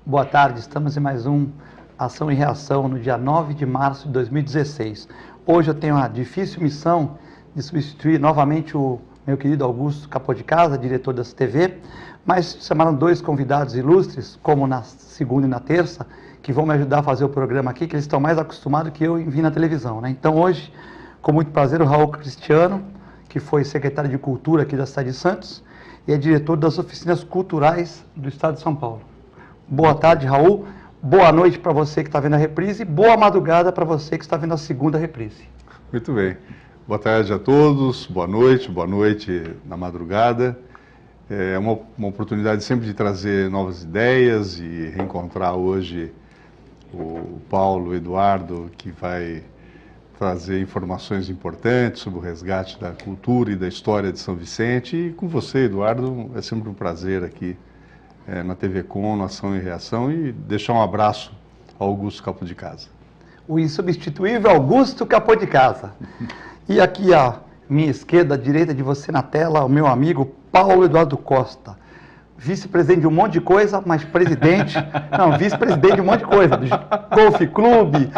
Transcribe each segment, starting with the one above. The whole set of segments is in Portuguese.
Boa tarde, estamos em mais um Ação e Reação no dia 9 de março de 2016. Hoje eu tenho a difícil missão de substituir novamente o meu querido Augusto Capô de Casa, diretor da TV, mas chamaram dois convidados ilustres, como na segunda e na terça, que vão me ajudar a fazer o programa aqui, que eles estão mais acostumados que eu em vir na televisão, né? Então hoje, com muito prazer, o Raul Cristiano, que foi secretário de Cultura aqui da cidade de Santos e é diretor das oficinas culturais do estado de São Paulo. Boa tarde, Raul. Boa noite para você que está vendo a reprise e boa madrugada para você que está vendo a segunda reprise. Muito bem. Boa tarde a todos, boa noite na madrugada. É uma oportunidade sempre de trazer novas ideias e reencontrar hoje o Paulo Eduardo, que vai trazer informações importantes sobre o resgate da cultura e da história de São Vicente. E com você, Eduardo, é sempre um prazer aqui na TV Com, na Ação e Reação, e deixar um abraço ao Augusto Capô de Casa. O insubstituível Augusto Capô de Casa. E aqui à minha esquerda, à direita de você na tela, o meu amigo Paulo Eduardo Costa. Vice-presidente de um monte de coisa, mas presidente, não, vice-presidente de um monte de coisa, do Golf Clube,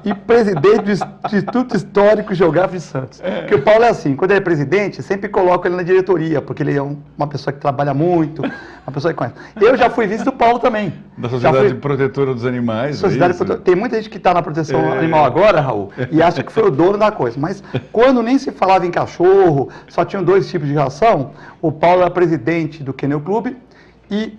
e presidente do Instituto Histórico e Geográfico de Santos. Porque o Paulo é assim, quando ele é presidente, sempre coloco ele na diretoria, porque ele é uma pessoa que trabalha muito, uma pessoa que conhece. Eu já fui vice do Paulo também. Da Sociedade Protetora dos Animais. Tem muita gente que está na proteção animal agora, Raul, e acha que foi o dono da coisa. Mas quando nem se falava em cachorro, só tinham dois tipos de ração, o Paulo era presidente do Kennel Clube e,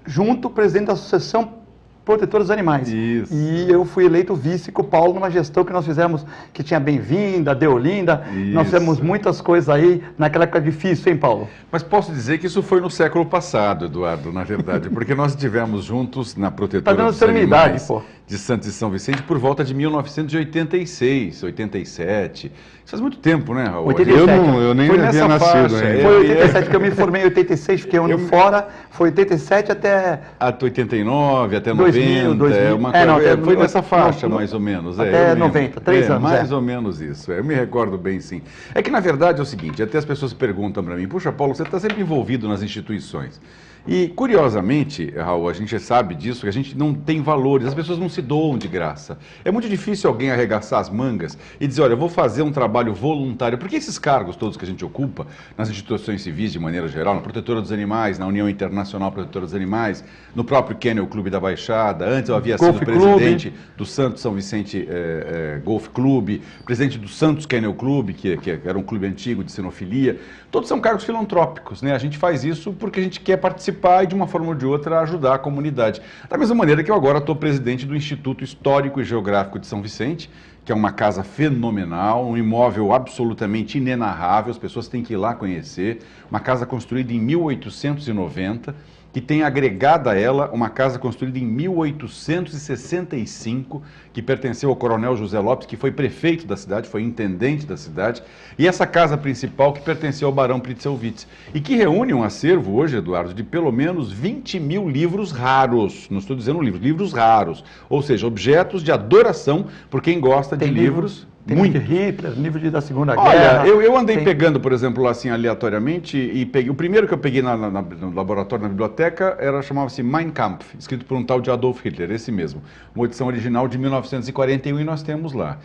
junto, presidente da Associação Protetora dos Animais. Isso. E eu fui eleito vice com o Paulo numa gestão que nós fizemos, que tinha Bem-vinda, Deolinda. Isso. Nós fizemos muitas coisas aí naquela época difícil, hein, Paulo? Mas posso dizer que isso foi no século passado, Eduardo, na verdade, porque nós estivemos juntos na Protetora dos Animais de Santos e São Vicente por volta de 1986, 87. Isso faz muito tempo, né, Raul? 87. Eu nem havia nascido ainda. Foi 87 que eu me formei em 86, fiquei um ano fora. Foi 87 até 89, até 2000, 90. Foi nessa faixa, mais ou menos. Até 90, 3 anos. Mais ou menos isso. Eu me recordo bem, sim. É que, na verdade, é o seguinte, até as pessoas perguntam para mim, puxa, Paulo, você está sempre envolvido nas instituições. E, curiosamente, Raul, a gente sabe disso, que a gente não tem valores, as pessoas não se doam de graça. É muito difícil alguém arregaçar as mangas e dizer, olha, eu vou fazer um trabalho voluntário, porque esses cargos todos que a gente ocupa, nas instituições civis de maneira geral, na Protetora dos Animais, na União Internacional Protetora dos Animais, no próprio Kennel Clube da Baixada, antes eu havia sido presidente do Santos São Vicente Golf Clube, presidente do Santos Kennel Clube, que era um clube antigo de sinofilia, todos são cargos filantrópicos, né? A gente faz isso porque a gente quer participar e, de uma forma ou de outra, ajudar a comunidade. Da mesma maneira que eu agora estou presidente do Instituto Histórico e Geográfico de São Vicente, que é uma casa fenomenal, um imóvel absolutamente inenarrável, as pessoas têm que ir lá conhecer, uma casa construída em 1890, que tem agregada a ela uma casa construída em 1865, que pertenceu ao Coronel José Lopes, que foi prefeito da cidade, foi intendente da cidade, e essa casa principal que pertenceu ao Barão Pritzelwitz, e que reúne um acervo hoje, Eduardo, de pelo menos 20 mil livros raros, não estou dizendo livros raros, ou seja, objetos de adoração por quem gosta de livros. Tem muito Hitler, livro da Segunda Guerra. Olha, eu andei pegando, por exemplo, assim, aleatoriamente, e peguei. O primeiro que eu peguei no laboratório, na biblioteca, chamava-se Mein Kampf, escrito por um tal de Adolf Hitler, esse mesmo. Uma edição original de 1941 e nós temos lá.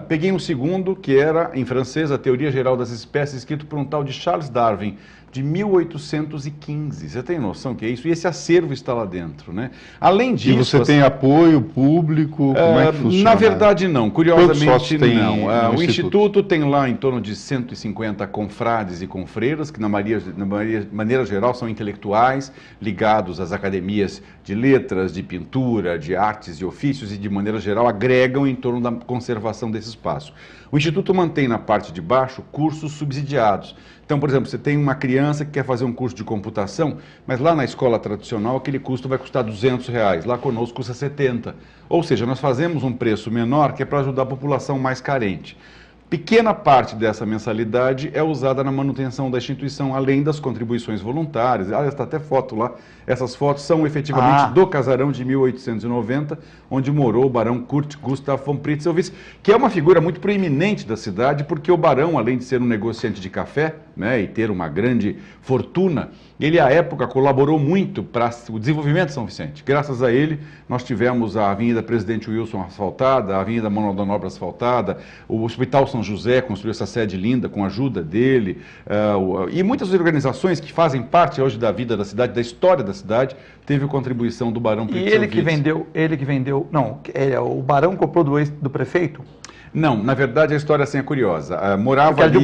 Peguei um segundo, que era, em francês, A Teoria Geral das Espécies, escrito por um tal de Charles Darwin, de 1815. Você tem noção que é isso? E esse acervo está lá dentro, né? Além disso... E você tem apoio público? Como é que funciona? Na verdade, não. Curiosamente, não. O Instituto tem lá em torno de 150 confrades e confreiras, que na maneira geral são intelectuais, ligados às academias de letras, de pintura, de artes e ofícios, e de maneira geral agregam em torno da conservação desse espaço. O Instituto mantém na parte de baixo cursos subsidiados. Então, por exemplo, você tem uma criança que quer fazer um curso de computação, mas lá na escola tradicional aquele custo vai custar R$200, lá conosco custa 70. Ou seja, nós fazemos um preço menor que é para ajudar a população mais carente. Pequena parte dessa mensalidade é usada na manutenção da instituição, além das contribuições voluntárias. Aliás, está até foto lá. Essas fotos são efetivamente do casarão de 1890, onde morou o barão Kurt Gustav von Pritzelwitz, que é uma figura muito proeminente da cidade, porque o barão, além de ser um negociante de café, né, e ter uma grande fortuna, ele à época colaborou muito para o desenvolvimento de São Vicente. Graças a ele, nós tivemos a Avenida Presidente Wilson asfaltada, a Avenida Manuel da Nóbrega asfaltada, o Hospital São José construiu essa sede linda com a ajuda dele, e muitas organizações que fazem parte hoje da vida da cidade, da história da cidade, teve a contribuição do Barão Pinto E ele que vendeu, não, o Barão comprou do prefeito? Não, na verdade a história assim é curiosa. Morava ali,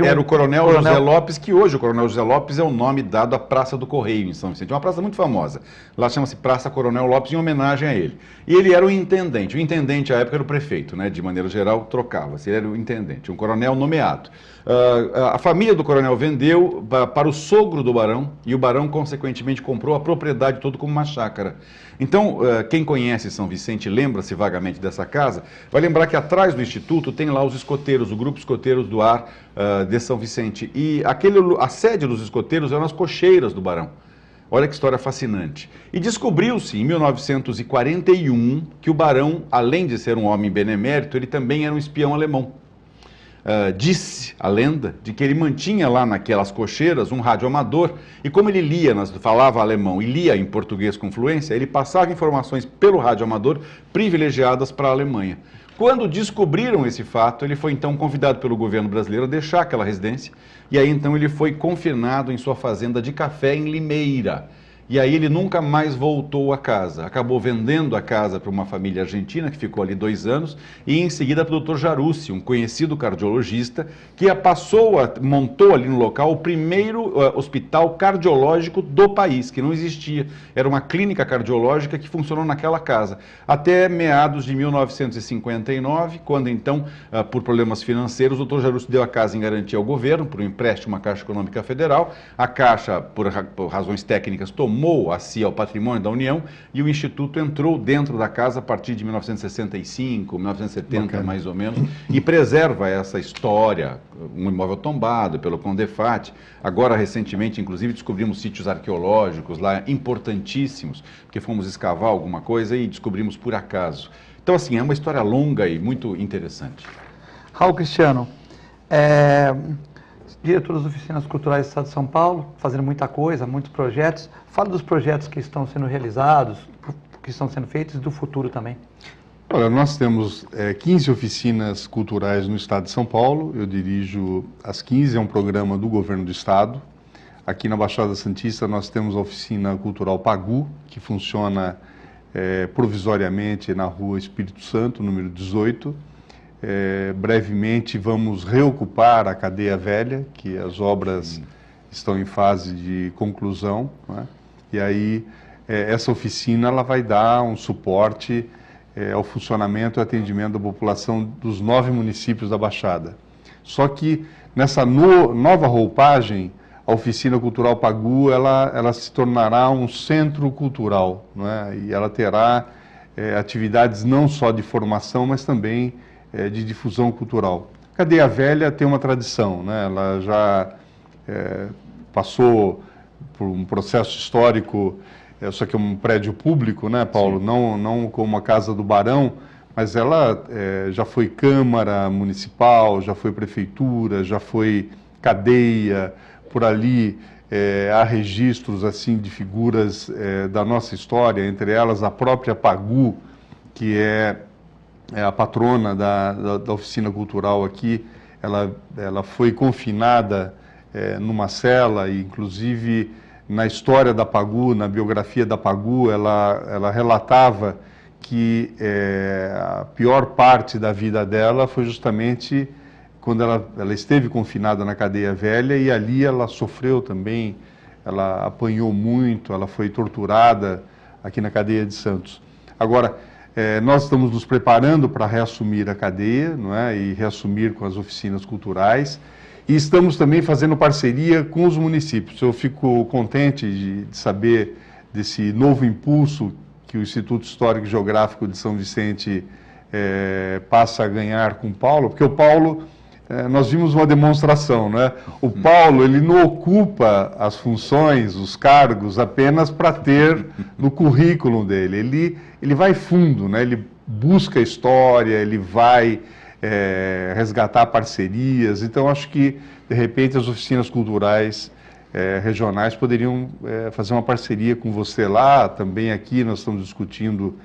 era o Coronel José Lopes, que hoje o Coronel José Lopes é o nome dado à Praça do Correio em São Vicente. É uma praça muito famosa. Lá chama-se Praça Coronel Lopes em homenagem a ele. E ele era o intendente. O intendente à época era o prefeito, né? De maneira geral trocava-se. Ele era o intendente, um coronel nomeado. A família do coronel vendeu para o sogro do barão e o barão consequentemente comprou a propriedade toda como uma chácara. Então, quem conhece São Vicente, lembra-se vagamente dessa casa, vai lembrar que atrás do Instituto tem lá os escoteiros, o Grupo Escoteiros do Ar de São Vicente. E a sede dos escoteiros eram as cocheiras do Barão. Olha que história fascinante. E descobriu-se em 1941 que o Barão, além de ser um homem benemérito, ele também era um espião alemão. Disse a lenda de que ele mantinha lá naquelas cocheiras um radioamador e como ele falava alemão e lia em português com fluência, ele passava informações pelo radioamador privilegiadas para a Alemanha. Quando descobriram esse fato, ele foi então convidado pelo governo brasileiro a deixar aquela residência e aí então ele foi confinado em sua fazenda de café em Limeira. E aí ele nunca mais voltou a casa. Acabou vendendo a casa para uma família argentina, que ficou ali 2 anos, e em seguida para o Dr. Jarussi, um conhecido cardiologista, que montou ali no local o primeiro hospital cardiológico do país, que não existia. Era uma clínica cardiológica que funcionou naquela casa. Até meados de 1959, quando então, por problemas financeiros, o Dr. Jarussi deu a casa em garantia ao governo, por um empréstimo à Caixa Econômica Federal. A Caixa, por razões técnicas, tomou a si ao patrimônio da União e o Instituto entrou dentro da casa a partir de 1965, 1970 Bacana. Mais ou menos, e preserva essa história, um imóvel tombado pelo Condefat. Agora, recentemente, inclusive, descobrimos sítios arqueológicos lá importantíssimos, porque fomos escavar alguma coisa e descobrimos por acaso. Então, assim, é uma história longa e muito interessante. Raul Cristiano, diretor das Oficinas Culturais do Estado de São Paulo, fazendo muita coisa, muitos projetos. Fala dos projetos que estão sendo realizados, que estão sendo feitos e do futuro também. Olha, nós temos 15 oficinas culturais no Estado de São Paulo. Eu dirijo as 15, é um programa do Governo do Estado. Aqui na Baixada Santista nós temos a Oficina Cultural Pagu, que funciona provisoriamente na Rua Espírito Santo, número 18. Brevemente vamos reocupar a Cadeia Velha, que as obras estão em fase de conclusão, né? E aí essa oficina ela vai dar um suporte ao funcionamento e atendimento da população dos 9 municípios da Baixada. Só que nessa nova roupagem, a Oficina Cultural Pagu ela se tornará um centro cultural, né? E ela terá atividades não só de formação, mas também de difusão cultural. A Cadeia Velha tem uma tradição, né? Ela já passou por um processo histórico, só que é um prédio público, né, Paulo? Não como a Casa do Barão, mas ela já foi Câmara Municipal, já foi Prefeitura, já foi cadeia. Por ali há registros assim de figuras da nossa história, entre elas a própria Pagu, que é a patrona da oficina cultural aqui. Ela foi confinada numa cela, e inclusive na história da Pagu, na biografia da Pagu, ela relatava que a pior parte da vida dela foi justamente quando ela esteve confinada na Cadeia Velha, e ali ela sofreu também, ela apanhou muito, ela foi torturada aqui na Cadeia de Santos. Agora, nós estamos nos preparando para reassumir a cadeia, não é? E reassumir com as oficinas culturais, e estamos também fazendo parceria com os municípios. Eu fico contente de saber desse novo impulso que o Instituto Histórico e Geográfico de São Vicente passa a ganhar com o Paulo, porque o Paulo, nós vimos uma demonstração, né? O Paulo, ele não ocupa as funções, os cargos, apenas para ter no currículo dele. Ele vai fundo, né? Ele busca a história, ele vai resgatar parcerias. Então, acho que, de repente, as oficinas culturais regionais poderiam fazer uma parceria com você lá, também aqui nós estamos discutindo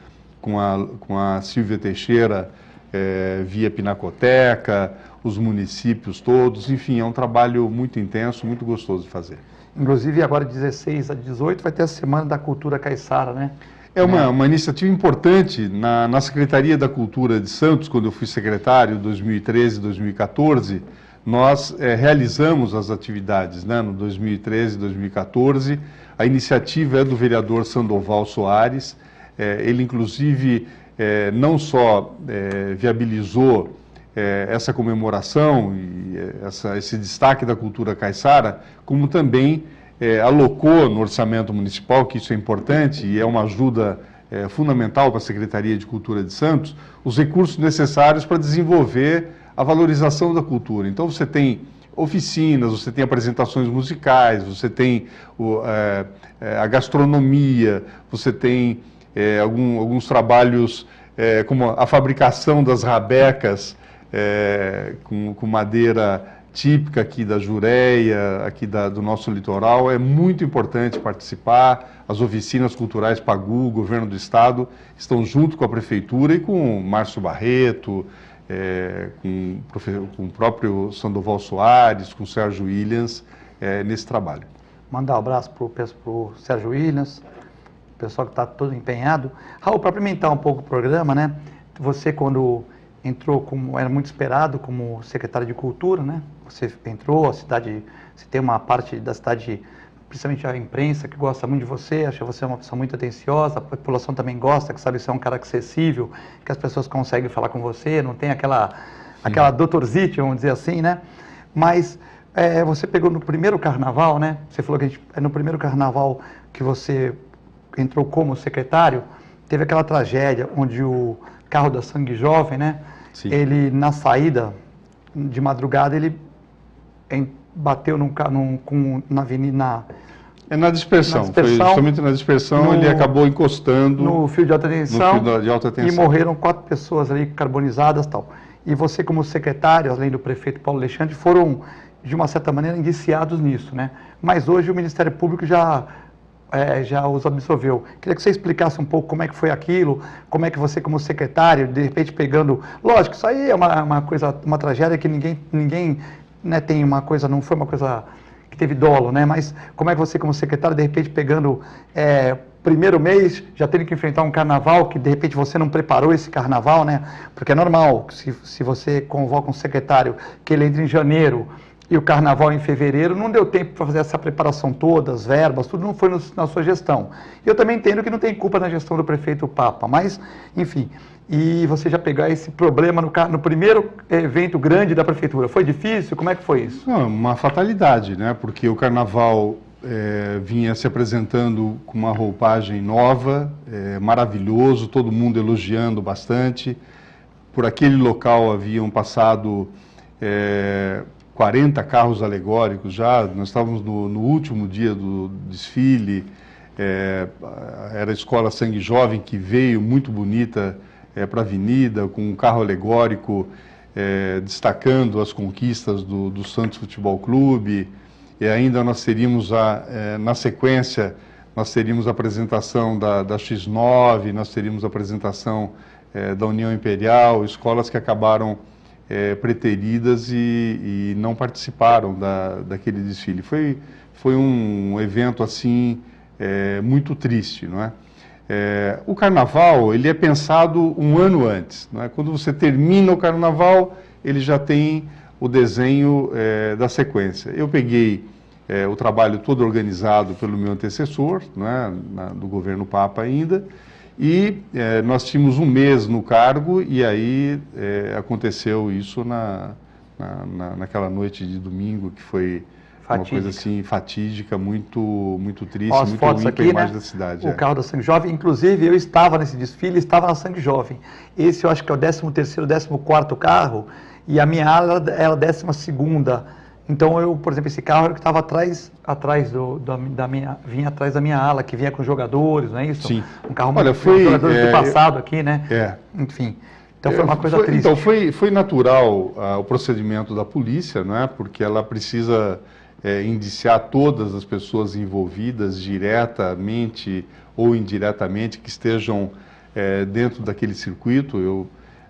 com a Silvia Teixeira, via Pinacoteca, os municípios todos, enfim, é um trabalho muito intenso, muito gostoso de fazer. Inclusive, agora de 16 a 18 vai ter a Semana da Cultura Caiçara, né? É uma iniciativa importante na Secretaria da Cultura de Santos, quando eu fui secretário, 2013 e 2014, nós realizamos as atividades, né, no 2013 e 2014. A iniciativa é do vereador Sandoval Soares, ele inclusive não só viabilizou essa comemoração e esse destaque da cultura caiçara, como também alocou no orçamento municipal, que isso é importante e é uma ajuda fundamental para a Secretaria de Cultura de Santos, os recursos necessários para desenvolver a valorização da cultura. Então você tem oficinas, você tem apresentações musicais, você tem a gastronomia, você tem alguns trabalhos como a fabricação das rabecas com madeira típica aqui da Jureia, aqui do nosso litoral. É muito importante participar. As oficinas culturais PAGU, Governo do Estado, estão junto com a Prefeitura e com o Márcio Barreto, com o próprio Sandoval Soares, com o Sérgio Williams, nesse trabalho. Mandar um abraço para o Sérgio Williams, o pessoal que está todo empenhado. Raul, para apimentar um pouco o programa, né? Você, quando entrou, era muito esperado como secretário de Cultura, né? Você entrou, a cidade, você tem uma parte da cidade, principalmente a imprensa, que gosta muito de você, acha você uma pessoa muito atenciosa, a população também gosta, que sabe que você é um cara acessível, que as pessoas conseguem falar com você, não tem aquela doutorzite, vamos dizer assim, né? Mas você pegou no primeiro carnaval, né? Você falou que no primeiro carnaval que você entrou como secretário, teve aquela tragédia onde o carro da Sangue Jovem, né? Sim. Ele, na saída de madrugada, ele bateu na avenida... Na dispersão. Foi justamente na dispersão, ele acabou encostando... No fio de alta tensão. E morreram 4 pessoas ali carbonizadas e tal. E você, como secretário, além do prefeito Paulo Alexandre, foram, de uma certa maneira, indiciados nisso, né? Mas hoje o Ministério Público já os absolveu. Queria que você explicasse um pouco como é que foi aquilo, como é que você, como secretário, de repente pegando... Lógico, isso aí é uma tragédia que ninguém né, tem uma coisa, não foi uma coisa que teve dolo, né? Mas como é que você, como secretário, de repente pegando primeiro mês, já tendo que enfrentar um carnaval, que de repente você não preparou esse carnaval, né? Porque é normal, se você convoca um secretário que ele entra em janeiro, e o carnaval em fevereiro, não deu tempo para fazer essa preparação toda, as verbas, tudo não foi na sua gestão. Eu também entendo que não tem culpa na gestão do prefeito Papa, mas, enfim, e você já pegar esse problema no primeiro evento grande da prefeitura, foi difícil? Como é que foi isso? Não, uma fatalidade, né? Porque o carnaval vinha se apresentando com uma roupagem nova, maravilhoso, todo mundo elogiando bastante. Por aquele local haviam passado 40 carros alegóricos já, nós estávamos no último dia do desfile, era a Escola Sangue Jovem que veio muito bonita para a avenida, com um carro alegórico destacando as conquistas do Santos Futebol Clube, e ainda nós teríamos, na sequência, nós teríamos a apresentação da X9, nós teríamos a apresentação da União Imperial, escolas que acabaram preteridas e não participaram daquele desfile. Foi um evento assim muito triste, não é? O carnaval ele é pensado um ano antes, não é? Quando você termina o carnaval, ele já tem o desenho da sequência. Eu peguei o trabalho todo organizado pelo meu antecessor, não é? Do governo Papa ainda. E nós tínhamos um mês no cargo e aí aconteceu isso naquela noite de domingo, que foi uma coisa assim fatídica, muito triste, muito ruim para a imagem da cidade. O carro da Sangue Jovem, inclusive eu estava nesse desfile, estava na Sangue Jovem. Esse eu acho que é o 13º, 14º carro e a minha ala era a 12ª. Então eu, por exemplo, esse carro era o que estava atrás vinha atrás da minha ala, que vinha com jogadores, não é isso? Sim. Um carro muito com jogadores do passado aqui, né? Enfim. Então foi uma coisa triste. Então foi natural o procedimento da polícia, não é? Porque ela precisa indiciar todas as pessoas envolvidas diretamente ou indiretamente que estejam dentro daquele circuito. Eu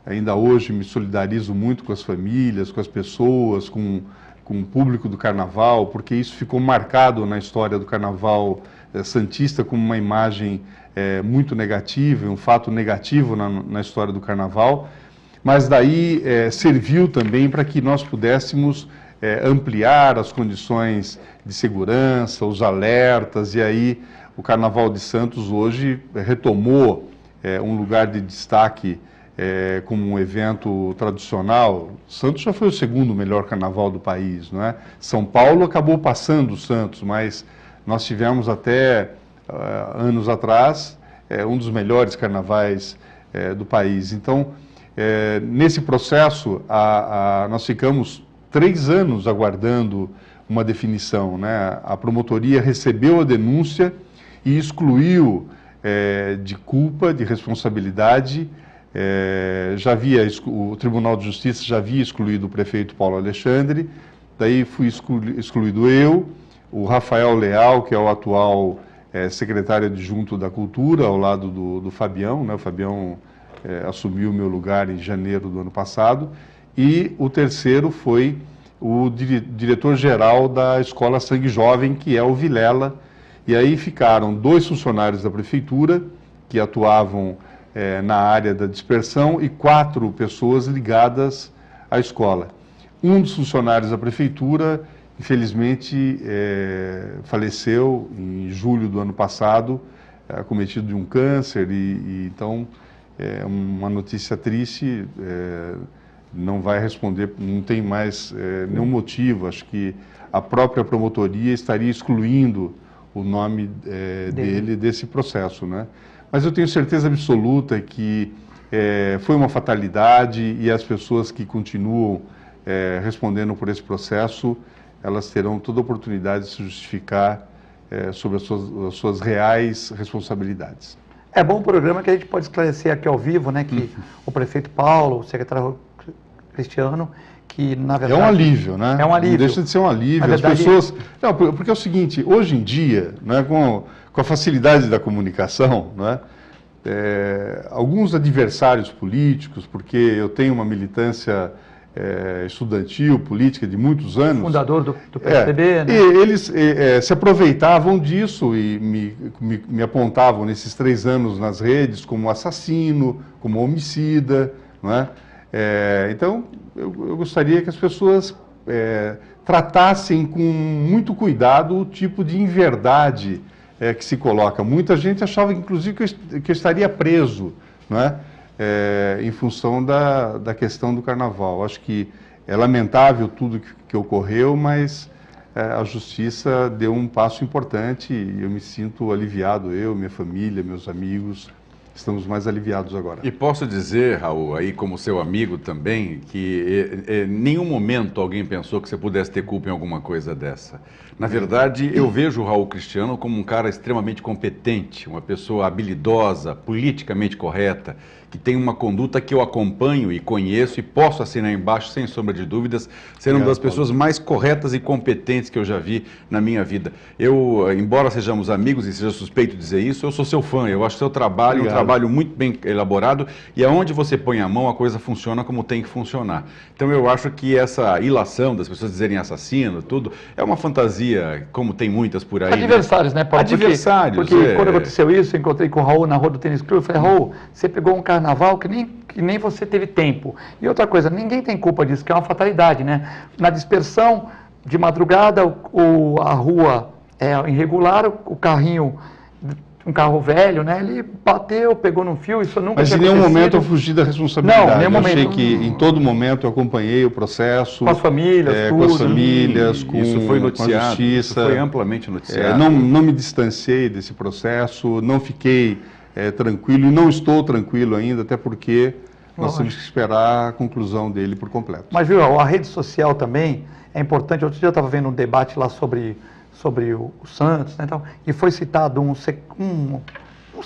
ainda hoje me solidarizo muito com as famílias, com as pessoas, com o público do Carnaval, porque isso ficou marcado na história do Carnaval santista como uma imagem muito negativa, um fato negativo na história do Carnaval, mas daí serviu também para que nós pudéssemos ampliar as condições de segurança, os alertas, e aí o Carnaval de Santos hoje retomou um lugar de destaque como um evento tradicional. Santos já foi o segundo melhor carnaval do país, não é? São Paulo acabou passando o Santos, mas nós tivemos até anos atrás um dos melhores carnavais do país. Então, nesse processo, nós ficamos 3 anos aguardando uma definição, né? A promotoria recebeu a denúncia e excluiu de culpa, de responsabilidade. O Tribunal de Justiça já havia excluído o prefeito Paulo Alexandre, daí fui excluído eu, o Rafael Leal, que é o atual secretário adjunto da Cultura, ao lado do Fabião, né? O Fabião assumiu o meu lugar em janeiro do ano passado, e o terceiro foi o diretor-geral da Escola Sangue Jovem, que é o Vilela, e aí ficaram 2 funcionários da prefeitura, que atuavam na área da dispersão, e 4 pessoas ligadas à escola. Um dos funcionários da prefeitura, infelizmente, faleceu em julho do ano passado, acometido de um câncer, e então é uma notícia triste. Não vai responder, não tem mais nenhum motivo. Acho que a própria promotoria estaria excluindo o nome dele desse processo, né? Mas eu tenho certeza absoluta que foi uma fatalidade, e as pessoas que continuam respondendo por esse processo, elas terão toda a oportunidade de se justificar sobre as suas reais responsabilidades. É bom o programa que a gente pode esclarecer aqui ao vivo, né, que o prefeito Paulo, o secretário Cristiano, que na verdade... É um alívio, né? É um alívio. Não deixa de ser um alívio. Verdade... As pessoas... Não, porque é o seguinte, hoje em dia, né, com a facilidade da comunicação, né, alguns adversários políticos, porque eu tenho uma militância estudantil, política de muitos anos... Fundador do PSDB, né? E eles se aproveitavam disso e me apontavam nesses 3 anos nas redes como assassino, como homicida, não é? Então, eu gostaria que as pessoas tratassem com muito cuidado o tipo de inverdade que se coloca. Muita gente achava, inclusive, que eu estaria preso, não é? Em função da questão do Carnaval. Acho que é lamentável tudo que ocorreu, mas a Justiça deu um passo importante e eu me sinto aliviado, eu, minha família, meus amigos. Estamos mais aliviados agora. E posso dizer, Raul, aí como seu amigo também, que em nenhum momento alguém pensou que você pudesse ter culpa em alguma coisa dessa. Na verdade, eu vejo o Raul Cristiano como um cara extremamente competente, uma pessoa habilidosa, politicamente correta, que tem uma conduta que eu acompanho e conheço e posso assinar embaixo, sem sombra de dúvidas, ser uma das pessoas mais corretas e competentes que eu já vi na minha vida. Eu, embora sejamos amigos e seja suspeito de dizer isso, eu sou seu fã. Eu acho seu trabalho um trabalho muito bem elaborado, e aonde você põe a mão, a coisa funciona como tem que funcionar. Então eu acho que essa ilação das pessoas dizerem assassino, tudo, é uma fantasia, como tem muitas por aí. Adversários, né, Paulo? Adversários. Porque quando aconteceu isso, eu encontrei com o Raul na rua do Tênis Clube, eu falei, Raul, você pegou um carnaval que nem você teve tempo. E outra coisa, ninguém tem culpa disso, que é uma fatalidade, né? Na dispersão, de madrugada, a rua é irregular, o carrinho, um carro velho, né? Ele bateu, pegou num fio, isso nunca Mas tinha em nenhum acontecido. momento eu fugi da responsabilidade. Não, em nenhum momento. Achei que em todo momento eu acompanhei o processo. Com as famílias, tudo. Com as famílias, com isso foi noticiado, com a justiça. isso foi amplamente noticiado. Não me distanciei desse processo, não fiquei tranquilo, e não estou tranquilo ainda, até porque nós temos que esperar a conclusão dele por completo. Mas, viu, a rede social também é importante. Outro dia eu estava vendo um debate lá sobre o Santos, né, e foi citado um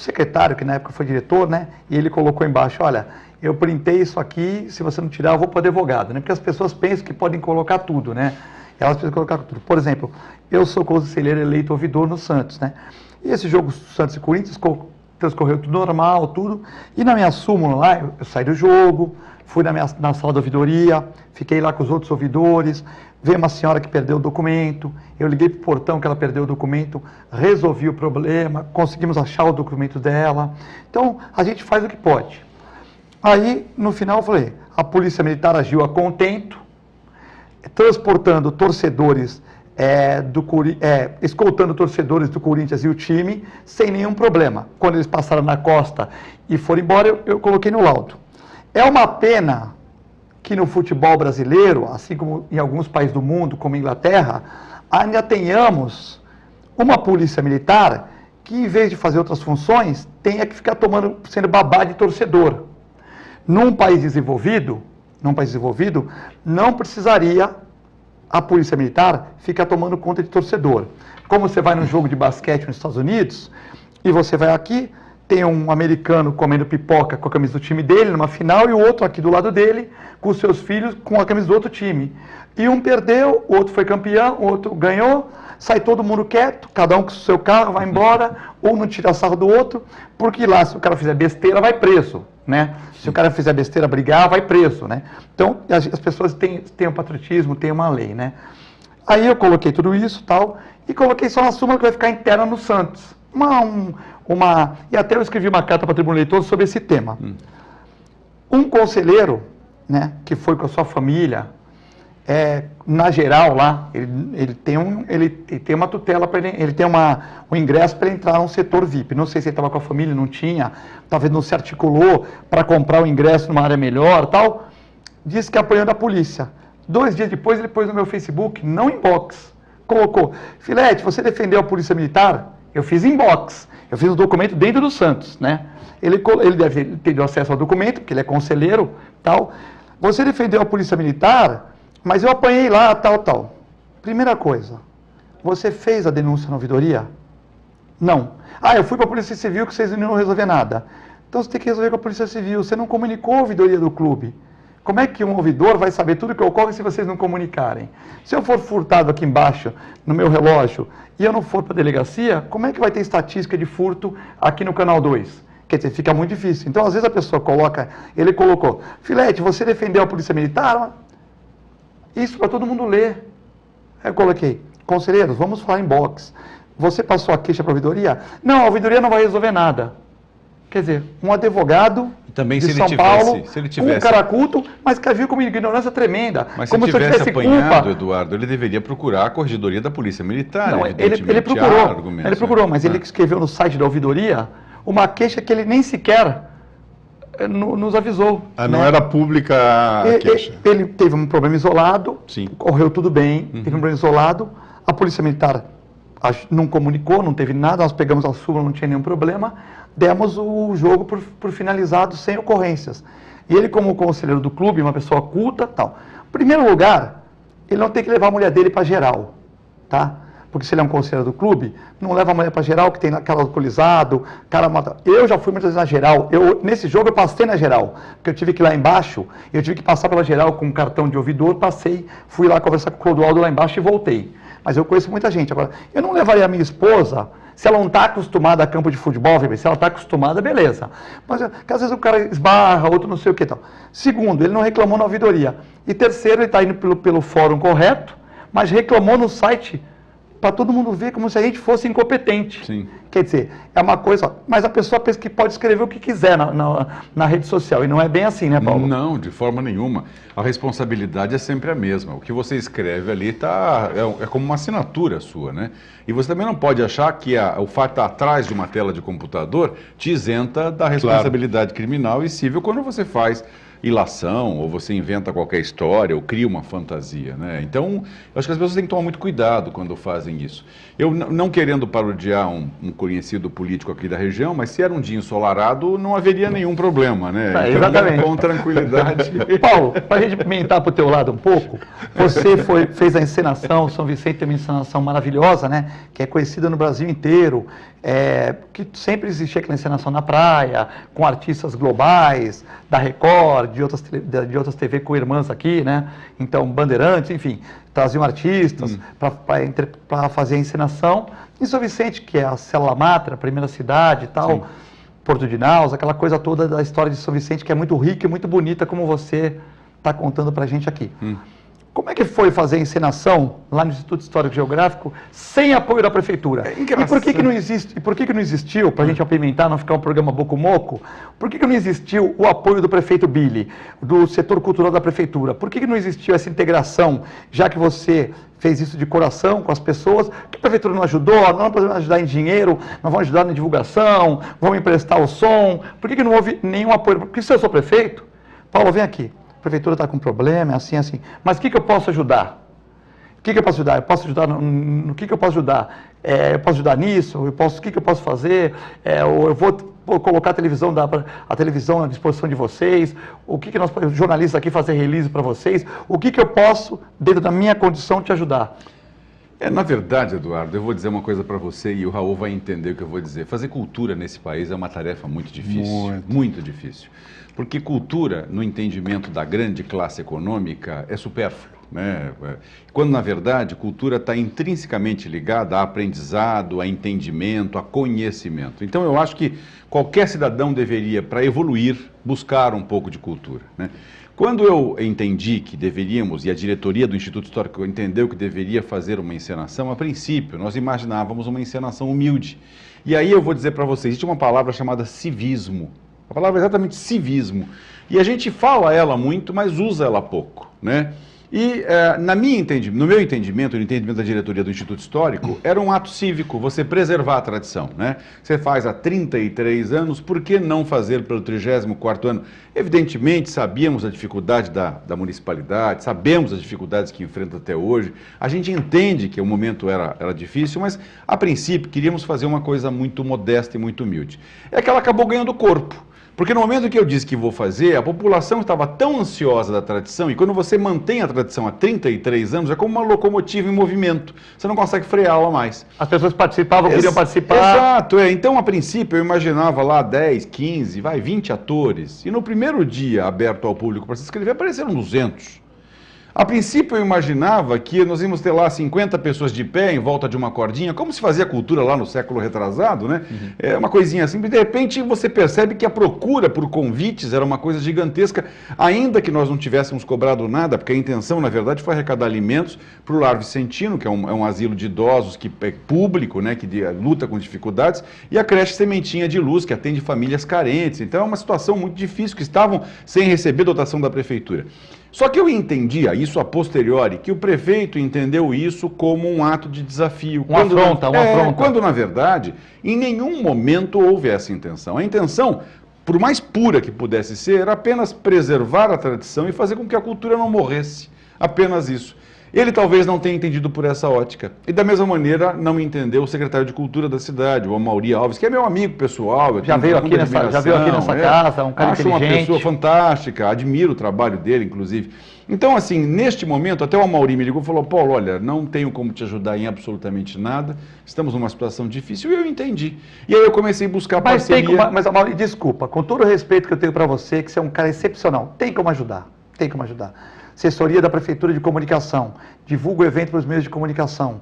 secretário, que na época foi diretor, né? E ele colocou embaixo, olha, eu printei isso aqui, se você não tirar, eu vou para o advogado, né? Porque as pessoas pensam que podem colocar tudo, né? Elas precisam colocar tudo. Por exemplo, eu sou conselheiro eleito ouvidor no Santos, né? E esse jogo Santos e Corinthians transcorreu tudo normal, tudo. E na minha súmula lá, eu saí do jogo, fui na sala da ouvidoria, fiquei lá com os outros ouvidores, veio uma senhora que perdeu o documento, eu liguei para o portão que ela perdeu o documento, resolvi o problema, conseguimos achar o documento dela. Então, a gente faz o que pode. Aí, no final, eu falei, a Polícia Militar agiu a contento, transportando torcedores escoltando torcedores do Corinthians e o time, sem nenhum problema. Quando eles passaram na costa e foram embora, eu coloquei no laudo. É uma pena que no futebol brasileiro, assim como em alguns países do mundo, como a Inglaterra, ainda tenhamos uma polícia militar que, em vez de fazer outras funções, tenha que ficar sendo babá de torcedor. Num país desenvolvido, não precisaria a polícia militar fica tomando conta de torcedor. Como você vai num jogo de basquete nos Estados Unidos, e você vai aqui, tem um americano comendo pipoca com a camisa do time dele, numa final, e o outro aqui do lado dele, com os seus filhos, com a camisa do outro time. E um perdeu, o outro foi campeão, o outro ganhou, sai todo mundo quieto, cada um com o seu carro, vai embora, um não tira sarro do outro, porque lá, se o cara fizer besteira, vai preso, né? Se o cara fizer besteira, brigar, vai preso, né? Então, as pessoas têm um patriotismo, têm uma lei, né? Aí eu coloquei tudo isso, tal, e coloquei só uma súmula que vai ficar interna no Santos. E até eu escrevi uma carta para o Tribunal Eleitoral sobre esse tema. Um conselheiro, né, que foi com a sua família, na geral lá, ele tem uma tutela, ele tem um ingresso para entrar num setor VIP. Não sei se ele estava com a família, não tinha, talvez não se articulou para comprar o ingresso numa área melhor, tal. Disse que apoiando a polícia. 2 dias depois ele pôs no meu Facebook, não inbox, colocou: Filete, você defendeu a polícia militar? Eu fiz inbox, eu fiz o documento dentro do Santos, né? Ele deve ter acesso ao documento, porque ele é conselheiro, tal. Você defendeu a polícia militar, mas eu apanhei lá, tal. Primeira coisa, você fez a denúncia na ouvidoria? Não. Eu fui para a Polícia Civil que vocês não iam resolver nada. Então você tem que resolver com a Polícia Civil. Você não comunicou a ouvidoria do clube. Como é que um ouvidor vai saber tudo o que ocorre se vocês não comunicarem? Se eu for furtado aqui embaixo, no meu relógio, e eu não for para a delegacia, como é que vai ter estatística de furto aqui no Canal 2? Quer dizer, fica muito difícil. Então, às vezes a pessoa ele colocou: Filete, você defendeu a Polícia Militar? Isso para todo mundo ler. Aí eu coloquei: conselheiros, vamos falar em box. Você passou a queixa para a ouvidoria? Não, a ouvidoria não vai resolver nada. Quer dizer, um advogado também, de se São ele Paulo, tivesse, com um cara culto, mas que viu com uma ignorância tremenda. Mas como se ele tivesse apanhado, culpa. Eduardo, ele deveria procurar a Corregedoria da Polícia Militar. Não, ele procurou, mas ele escreveu no site da ouvidoria uma queixa que ele nem sequer nos avisou. Não era pública a queixa. Ele teve um problema isolado, Sim. Correu tudo bem, teve um problema isolado, a Polícia Militar não comunicou, não teve nada, nós pegamos a súmula, não tinha nenhum problema, demos o jogo por finalizado, sem ocorrências. E ele, como conselheiro do clube, uma pessoa culta, tal. Em primeiro lugar, ele não tem que levar a mulher dele para geral, tá? Porque se ele é um conselheiro do clube, não leva a mulher para geral, que tem cara alcoolizado, cara mata. Eu já fui muitas vezes na geral, nesse jogo eu passei na geral, porque eu tive que ir lá embaixo, eu tive que passar pela geral com um cartão de ouvidor, passei, fui lá conversar com o Clodoaldo lá embaixo e voltei. Mas eu conheço muita gente. Agora, eu não levaria a minha esposa, se ela não está acostumada a campo de futebol, se ela está acostumada, beleza. Mas que às vezes o cara esbarra, outro não sei o que tal. Segundo, ele não reclamou na ouvidoria. E terceiro, ele está indo pelo fórum correto, mas reclamou no site para todo mundo ver como se a gente fosse incompetente. Sim. Quer dizer, é uma coisa... Mas a pessoa pensa que pode escrever o que quiser na rede social, e não é bem assim, né, Paulo? Não, de forma nenhuma. A responsabilidade é sempre a mesma. O que você escreve ali é como uma assinatura sua, né? E você também não pode achar que o fato de estar atrás de uma tela de computador te isenta da responsabilidade criminal e civil quando você faz ilação, ou você inventa qualquer história, ou cria uma fantasia, né? Então, eu acho que as pessoas têm que tomar muito cuidado quando fazem isso. Eu, não querendo parodiar um conhecido político aqui da região, mas se era um dia ensolarado, não haveria nenhum problema, né? Então, exatamente. Com tranquilidade. Paulo, para a gente pimentar para o teu lado um pouco, você fez a encenação, São Vicente tem uma encenação maravilhosa, né? Que é conhecida no Brasil inteiro, que sempre existia aquela encenação na praia, com artistas globais, da Record, de outras TV com irmãs aqui, né? Então, Bandeirantes, enfim, traziam artistas para fazer a encenação. Em São Vicente, que é a célula máter, a primeira cidade e tal, sim. Porto de Naus, aquela coisa toda da história de São Vicente, que é muito rica e muito bonita, como você está contando para a gente aqui. Como é que foi fazer a encenação lá no Instituto Histórico e Geográfico sem apoio da prefeitura? E por que não existe? E por que não existiu, para a gente apimentar, não ficar um programa boco-moco, por que não existiu o apoio do prefeito Billy, do setor cultural da prefeitura? Por que não existiu essa integração, já que você fez isso de coração com as pessoas, que a prefeitura não ajudou, não podemos ajudar em dinheiro, não vão ajudar na divulgação, vão emprestar o som, por que não houve nenhum apoio? Porque se eu sou prefeito, Paulo, vem aqui. A prefeitura está com problema, é assim, assim. Mas o que eu posso ajudar? O que eu posso ajudar? Eu posso ajudar no que eu posso ajudar? Eu posso ajudar nisso? O que eu posso fazer? Ou eu vou colocar a televisão à disposição de vocês? O que nós, jornalistas aqui, fazer release para vocês? O que eu posso, dentro da minha condição, te ajudar? Na verdade, Eduardo, eu vou dizer uma coisa para você e o Raul vai entender o que eu vou dizer. Fazer cultura nesse país é uma tarefa muito difícil. Muito difícil. Porque cultura, no entendimento da grande classe econômica, é supérfluo, né? Quando, na verdade, cultura está intrinsecamente ligada a aprendizado, a entendimento, a conhecimento. Então, eu acho que qualquer cidadão deveria, para evoluir, buscar um pouco de cultura, né? Quando eu entendi que deveríamos, e a diretoria do Instituto Histórico entendeu que deveria fazer uma encenação, a princípio, nós imaginávamos uma encenação humilde. E aí eu vou dizer para vocês, existe uma palavra chamada civismo. A palavra é exatamente civismo. E a gente fala ela muito, mas usa ela pouco, né? E no meu entendimento, no entendimento da diretoria do Instituto Histórico, era um ato cívico, você preservar a tradição, né? Você faz há 33 anos, por que não fazer pelo 34º ano? Evidentemente, sabíamos a dificuldade da municipalidade, sabemos as dificuldades que enfrenta até hoje, a gente entende que o momento era difícil, mas, a princípio, queríamos fazer uma coisa muito modesta e muito humilde. É que ela acabou ganhando corpo. Porque no momento que eu disse que vou fazer, a população estava tão ansiosa da tradição, e quando você mantém a tradição há 33 anos, é como uma locomotiva em movimento. Você não consegue freá-la mais. As pessoas participavam, queriam participar. Exato, Então, a princípio, eu imaginava lá 10, 15, 20 atores. E no primeiro dia aberto ao público para se inscrever, apareceram 200. A princípio eu imaginava que nós íamos ter lá 50 pessoas de pé em volta de uma cordinha, como se fazia cultura lá no século retrasado, né? É uma coisinha assim, de repente você percebe que a procura por convites era uma coisa gigantesca, ainda que nós não tivéssemos cobrado nada, porque a intenção, na verdade, foi arrecadar alimentos para o Lar Vicentino, que é um asilo de idosos que é público, né, que luta com dificuldades, e a creche Sementinha de Luz, que atende famílias carentes. Então é uma situação muito difícil, que estavam sem receber dotação da prefeitura. Só que eu entendia, isso a posteriori, que o prefeito entendeu isso como um ato de desafio. Uma afronta. Quando, na verdade, em nenhum momento houve essa intenção. A intenção, por mais pura que pudesse ser, era apenas preservar a tradição e fazer com que a cultura não morresse. Apenas isso. Ele talvez não tenha entendido por essa ótica. E da mesma maneira, não entendeu o secretário de Cultura da cidade, o Amaury Alves, que é meu amigo pessoal. Já veio aqui nessa casa, um cara Acho inteligente. Uma pessoa fantástica, admiro o trabalho dele, inclusive. Então, assim, neste momento, até o Amaury me ligou e falou, Paulo, olha, não tenho como te ajudar em absolutamente nada, estamos numa situação difícil, e eu entendi. E aí eu comecei a buscar parceria. Mas Amaury, desculpa, com todo o respeito que eu tenho para você, que você é um cara excepcional, tem como ajudar, tem como ajudar. Assessoria da Prefeitura de Comunicação, divulga o evento para os meios de comunicação.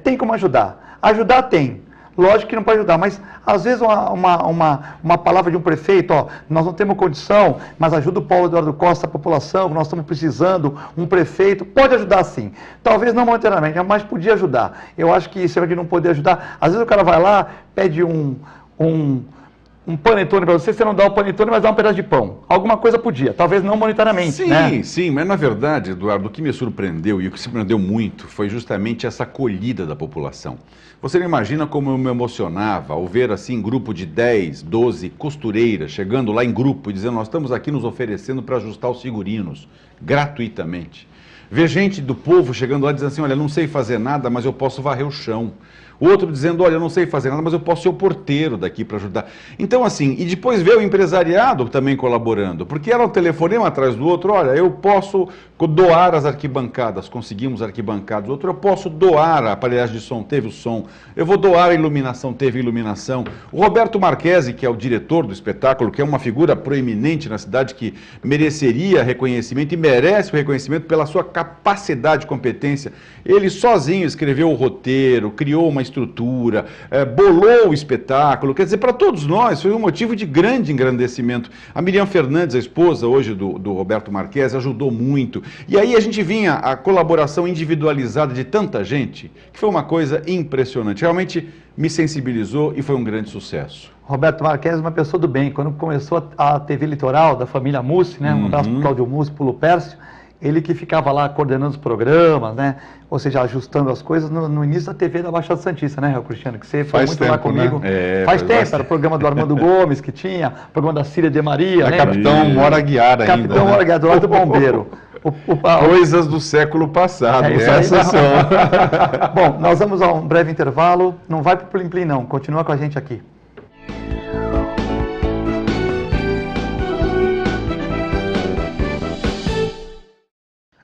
Tem como ajudar. Ajudar tem. Lógico que não pode ajudar, mas às vezes uma palavra de um prefeito, nós não temos condição, mas ajuda o Paulo Eduardo Costa, a população, nós estamos precisando, um prefeito, pode ajudar sim. Talvez não monetariamente, mas podia ajudar. Eu acho que se alguém não poder ajudar, às vezes o cara vai lá, pede um um panetone para você, você não dá o panetone, mas dá um pedaço de pão. Alguma coisa podia, talvez não monetariamente, sim, né? Sim, mas na verdade, Eduardo, o que me surpreendeu e o que surpreendeu muito foi justamente essa acolhida da população. Você não imagina como eu me emocionava ao ver assim grupo de 10, 12 costureiras chegando lá em grupo e dizendo: nós estamos aqui nos oferecendo para ajustar os figurinos, gratuitamente. Ver gente do povo chegando lá dizendo assim: olha, não sei fazer nada, mas eu posso varrer o chão. O outro dizendo: olha, eu não sei fazer nada, mas eu posso ser o porteiro daqui para ajudar. Então, assim, e depois ver o empresariado também colaborando, porque era um telefonema atrás do outro: olha, eu posso doar as arquibancadas, conseguimos arquibancadas. Outro: eu posso doar a aparelhagem de som, teve o som. Eu vou doar a iluminação, teve iluminação. O Roberto Marquesi, que é o diretor do espetáculo, que é uma figura proeminente na cidade, que mereceria reconhecimento e merece o reconhecimento pela sua capacidade e competência. Ele sozinho escreveu o roteiro, criou uma estrutura, bolou o espetáculo. Quer dizer, para todos nós foi um motivo de grande engrandecimento. A Miriam Fernandes, a esposa hoje do Roberto Marquesi, ajudou muito. E aí a gente vinha a colaboração individualizada de tanta gente, que foi uma coisa impressionante. Realmente me sensibilizou e foi um grande sucesso. Roberto Marquesi é uma pessoa do bem. Quando começou a TV Litoral, da família Mussi, né? Um abraço para o Cláudio Mussi, para o Lupércio. Ele que ficava lá coordenando os programas, né? Ou seja, ajustando as coisas no início da TV da Baixada Santista, né, Cristiano? Que você foi muito tempo, lá comigo. Né? Faz tempo, era o programa do Armando Gomes que tinha, o programa da Cília de Maria, né? Capitão Mora Guiar ainda. Capitão Mora Guiar, do lado do bombeiro. Coisas do século passado. Essas são. Bom, nós vamos a um breve intervalo. Não vai pro Plim Plim, não. Continua com a gente aqui.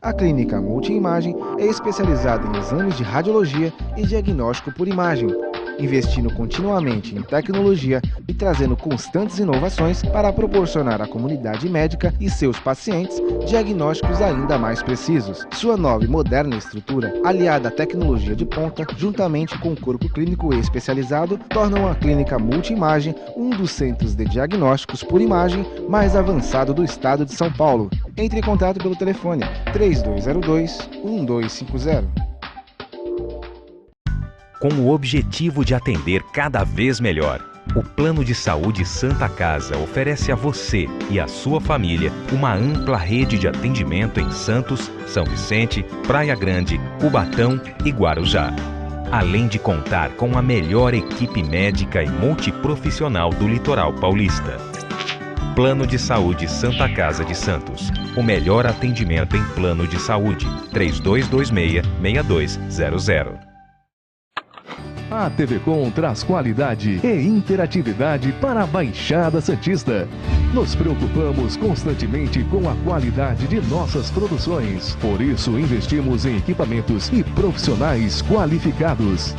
A Clínica Multiimagem é especializada em exames de radiologia e diagnóstico por imagem, investindo continuamente em tecnologia e trazendo constantes inovações para proporcionar à comunidade médica e seus pacientes diagnósticos ainda mais precisos. Sua nova e moderna estrutura, aliada à tecnologia de ponta, juntamente com o corpo clínico especializado, tornam a Clínica Multiimagem um dos centros de diagnósticos por imagem mais avançado do estado de São Paulo. Entre em contato pelo telefone 3202-1250. Com o objetivo de atender cada vez melhor, o Plano de Saúde Santa Casa oferece a você e a sua família uma ampla rede de atendimento em Santos, São Vicente, Praia Grande, Cubatão e Guarujá. Além de contar com a melhor equipe médica e multiprofissional do litoral paulista. Plano de Saúde Santa Casa de Santos. O melhor atendimento em plano de saúde. 3226-6200. A TV Com traz qualidade e interatividade para a Baixada Santista. Nos preocupamos constantemente com a qualidade de nossas produções. Por isso, investimos em equipamentos e profissionais qualificados.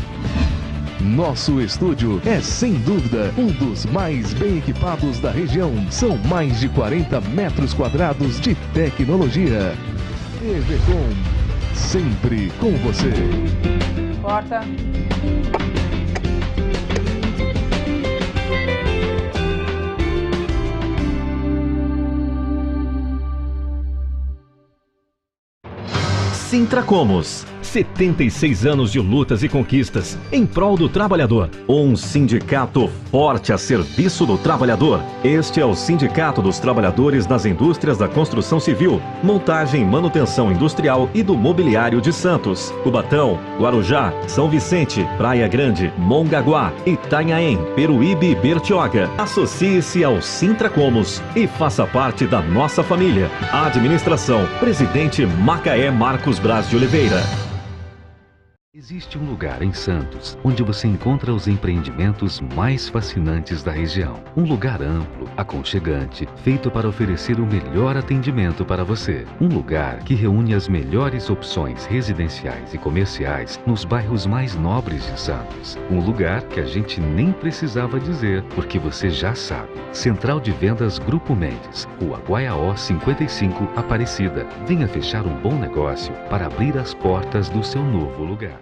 Nosso estúdio é, sem dúvida, um dos mais bem equipados da região. São mais de 40 metros quadrados de tecnologia. TV Com, sempre com você. Corta. Sintracomos, 76 anos de lutas e conquistas em prol do trabalhador. Um sindicato forte a serviço do trabalhador. Este é o Sindicato dos Trabalhadores nas Indústrias da Construção Civil, Montagem e Manutenção Industrial e do Mobiliário de Santos, Cubatão, Guarujá, São Vicente, Praia Grande, Mongaguá, Itanhaém, Peruíbe e Bertioga. Associe-se ao Sintracomos e faça parte da nossa família. Administração, Presidente Macaé Marcos Braz de Oliveira. Existe um lugar em Santos onde você encontra os empreendimentos mais fascinantes da região. Um lugar amplo, aconchegante, feito para oferecer o melhor atendimento para você. Um lugar que reúne as melhores opções residenciais e comerciais nos bairros mais nobres de Santos. Um lugar que a gente nem precisava dizer, porque você já sabe. Central de Vendas Grupo Mendes, Rua Guaiaó 55, Aparecida. Venha fechar um bom negócio para abrir as portas do seu novo lugar.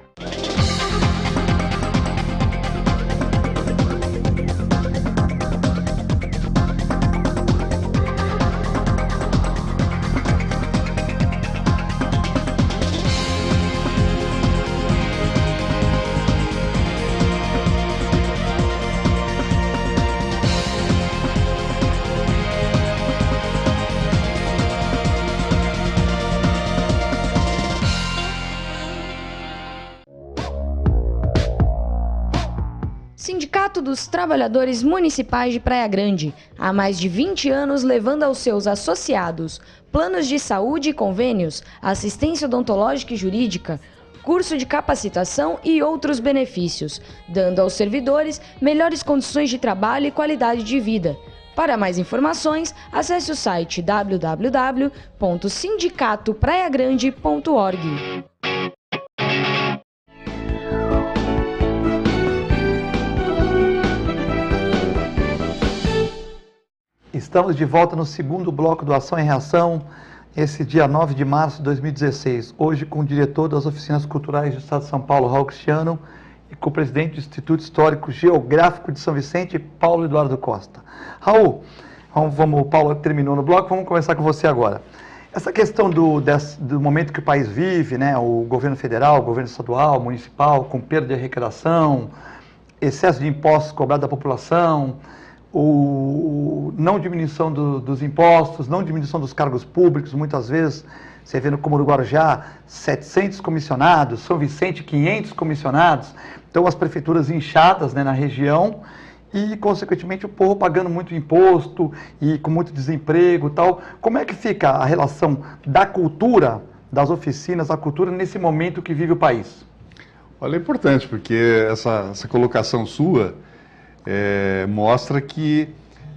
Sindicato dos Trabalhadores Municipais de Praia Grande, há mais de 20 anos levando aos seus associados planos de saúde e convênios, assistência odontológica e jurídica, curso de capacitação e outros benefícios, dando aos servidores melhores condições de trabalho e qualidade de vida. Para mais informações, acesse o site www.sindicatopraiagrande.org. Estamos de volta no segundo bloco do Ação e Reação, esse dia 9 de março de 2016, hoje com o diretor das Oficinas Culturais do Estado de São Paulo, Raul Cristiano, e com o presidente do Instituto Histórico Geográfico de São Vicente, Paulo Eduardo Costa. Raul, o Paulo terminou no bloco, vamos começar com você agora. Essa questão do momento que o país vive, né, o governo federal, o governo estadual, municipal, com perda de arrecadação, excesso de impostos cobrados da população, não diminuição dos impostos, não diminuição dos cargos públicos, muitas vezes, você vê no Comoro do Guarujá, 700 comissionados, São Vicente, 500 comissionados, então as prefeituras inchadas, né, na região, e, consequentemente, o povo pagando muito imposto e com muito desemprego e tal. Como é que fica a relação da cultura, das oficinas, da cultura, nesse momento que vive o país? Olha, é importante, porque essa colocação sua mostra que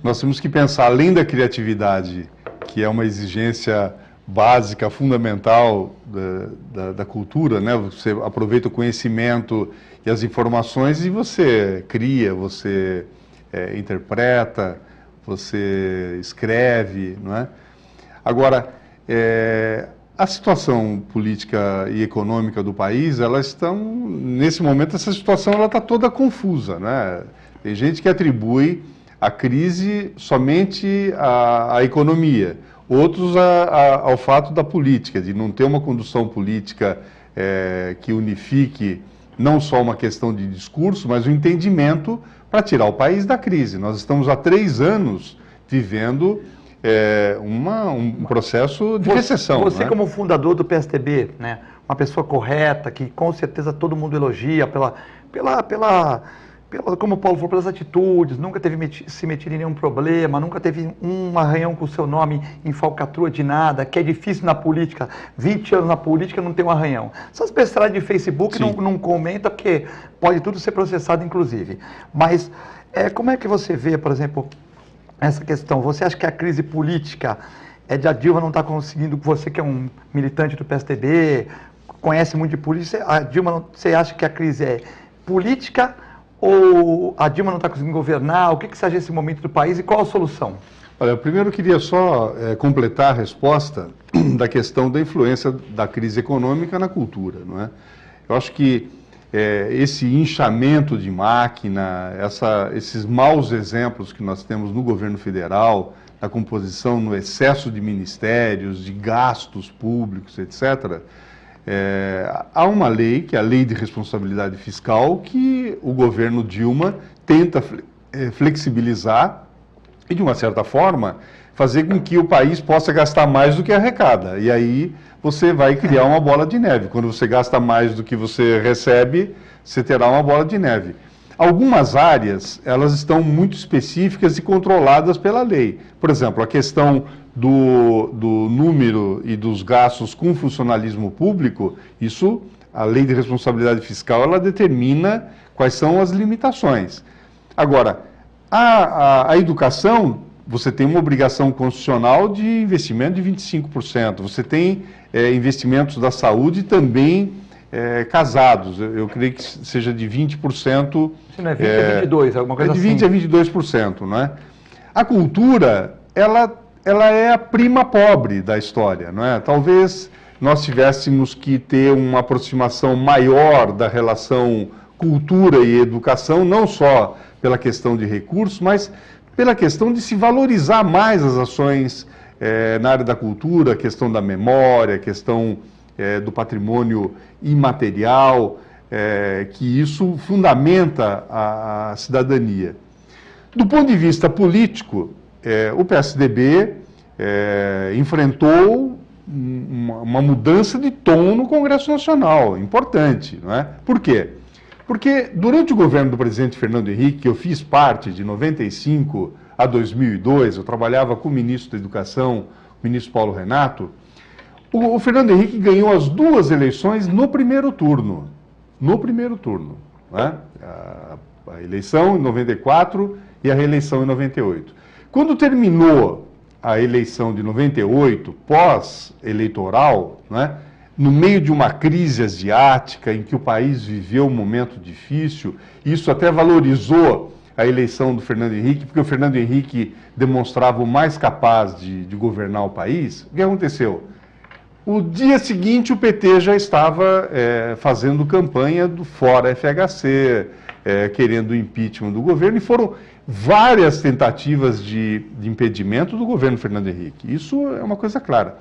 nós temos que pensar, além da criatividade, que é uma exigência básica, fundamental da cultura, né? Você aproveita o conhecimento e as informações e você cria, você interpreta, você escreve, não é? Agora, a situação política e econômica do país, elas estão, nesse momento, essa situação ela está toda confusa, né? Tem gente que atribui a crise somente à economia, outros ao fato da política, de não ter uma condução política que unifique não só uma questão de discurso, mas um entendimento para tirar o país da crise. Nós estamos há 3 anos vivendo um processo de recessão. Você, né? Como fundador do PSDB, né, uma pessoa correta, que com certeza todo mundo elogia como o Paulo falou, pelas atitudes, nunca teve se metido em nenhum problema, nunca teve um arranhão com o seu nome em falcatrua de nada, que é difícil na política, 20 anos na política não tem um arranhão. Essas besteiras de Facebook não comenta, porque pode tudo ser processado, inclusive. Mas como é que você vê, por exemplo, essa questão? Você acha que a crise política de a Dilma não está conseguindo, você que é um militante do PSDB, conhece muito de política, a Dilma, você acha que a crise é política ou a Dilma não está conseguindo governar? O que você acha desse momento do país e qual a solução? Olha, eu primeiro queria só completar a resposta da questão da influência da crise econômica na cultura, não é? Eu acho que esse inchamento de máquina, esses maus exemplos que nós temos no governo federal, na composição, no excesso de ministérios, de gastos públicos, etc., há uma lei, que é a Lei de Responsabilidade Fiscal, que o governo Dilma tenta flexibilizar e, de uma certa forma, fazer com que o país possa gastar mais do que arrecada. E aí você vai criar uma bola de neve. Quando você gasta mais do que você recebe, você terá uma bola de neve. Algumas áreas, elas estão muito específicas e controladas pela lei. Por exemplo, a questão do número e dos gastos com funcionalismo público, isso, a Lei de Responsabilidade Fiscal, ela determina quais são as limitações. Agora, a educação, você tem uma obrigação constitucional de investimento de 25%, você tem investimentos da saúde também casados, eu creio que seja de 20%. Se não é 20, é 22%, alguma coisa assim. De 20% a 22%, não é? A cultura, ela é a prima pobre da história, não é? Talvez nós tivéssemos que ter uma aproximação maior da relação cultura e educação, não só pela questão de recursos, mas pela questão de se valorizar mais as ações na área da cultura, a questão da memória, a questão do patrimônio imaterial, que isso fundamenta a cidadania. Do ponto de vista político, o PSDB enfrentou uma mudança de tom no Congresso Nacional, importante, não é? Por quê? Porque durante o governo do presidente Fernando Henrique, que eu fiz parte de 95 a 2002, eu trabalhava com o ministro da Educação, o ministro Paulo Renato, o Fernando Henrique ganhou as duas eleições no primeiro turno. No primeiro turno. Né? A eleição em 94 e a reeleição em 98. Quando terminou a eleição de 98, pós-eleitoral, né, no meio de uma crise asiática em que o país viveu um momento difícil, isso até valorizou a eleição do Fernando Henrique, porque o Fernando Henrique demonstrava o mais capaz de governar o país. O que aconteceu? O dia seguinte o PT já estava fazendo campanha do fora FHC, querendo o impeachment do governo, e foram várias tentativas de impedimento do governo Fernando Henrique. Isso é uma coisa clara.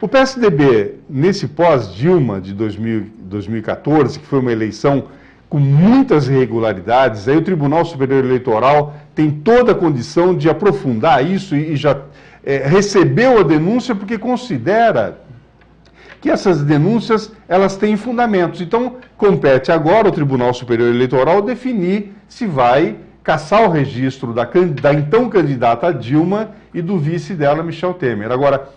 O PSDB, nesse pós-Dilma de 2014, que foi uma eleição com muitas irregularidades, aí o Tribunal Superior Eleitoral tem toda a condição de aprofundar isso e já recebeu a denúncia porque considera que essas denúncias elas têm fundamentos. Então, compete agora ao Tribunal Superior Eleitoral definir se vai caçar o registro da então candidata Dilma e do vice dela, Michel Temer. Agora,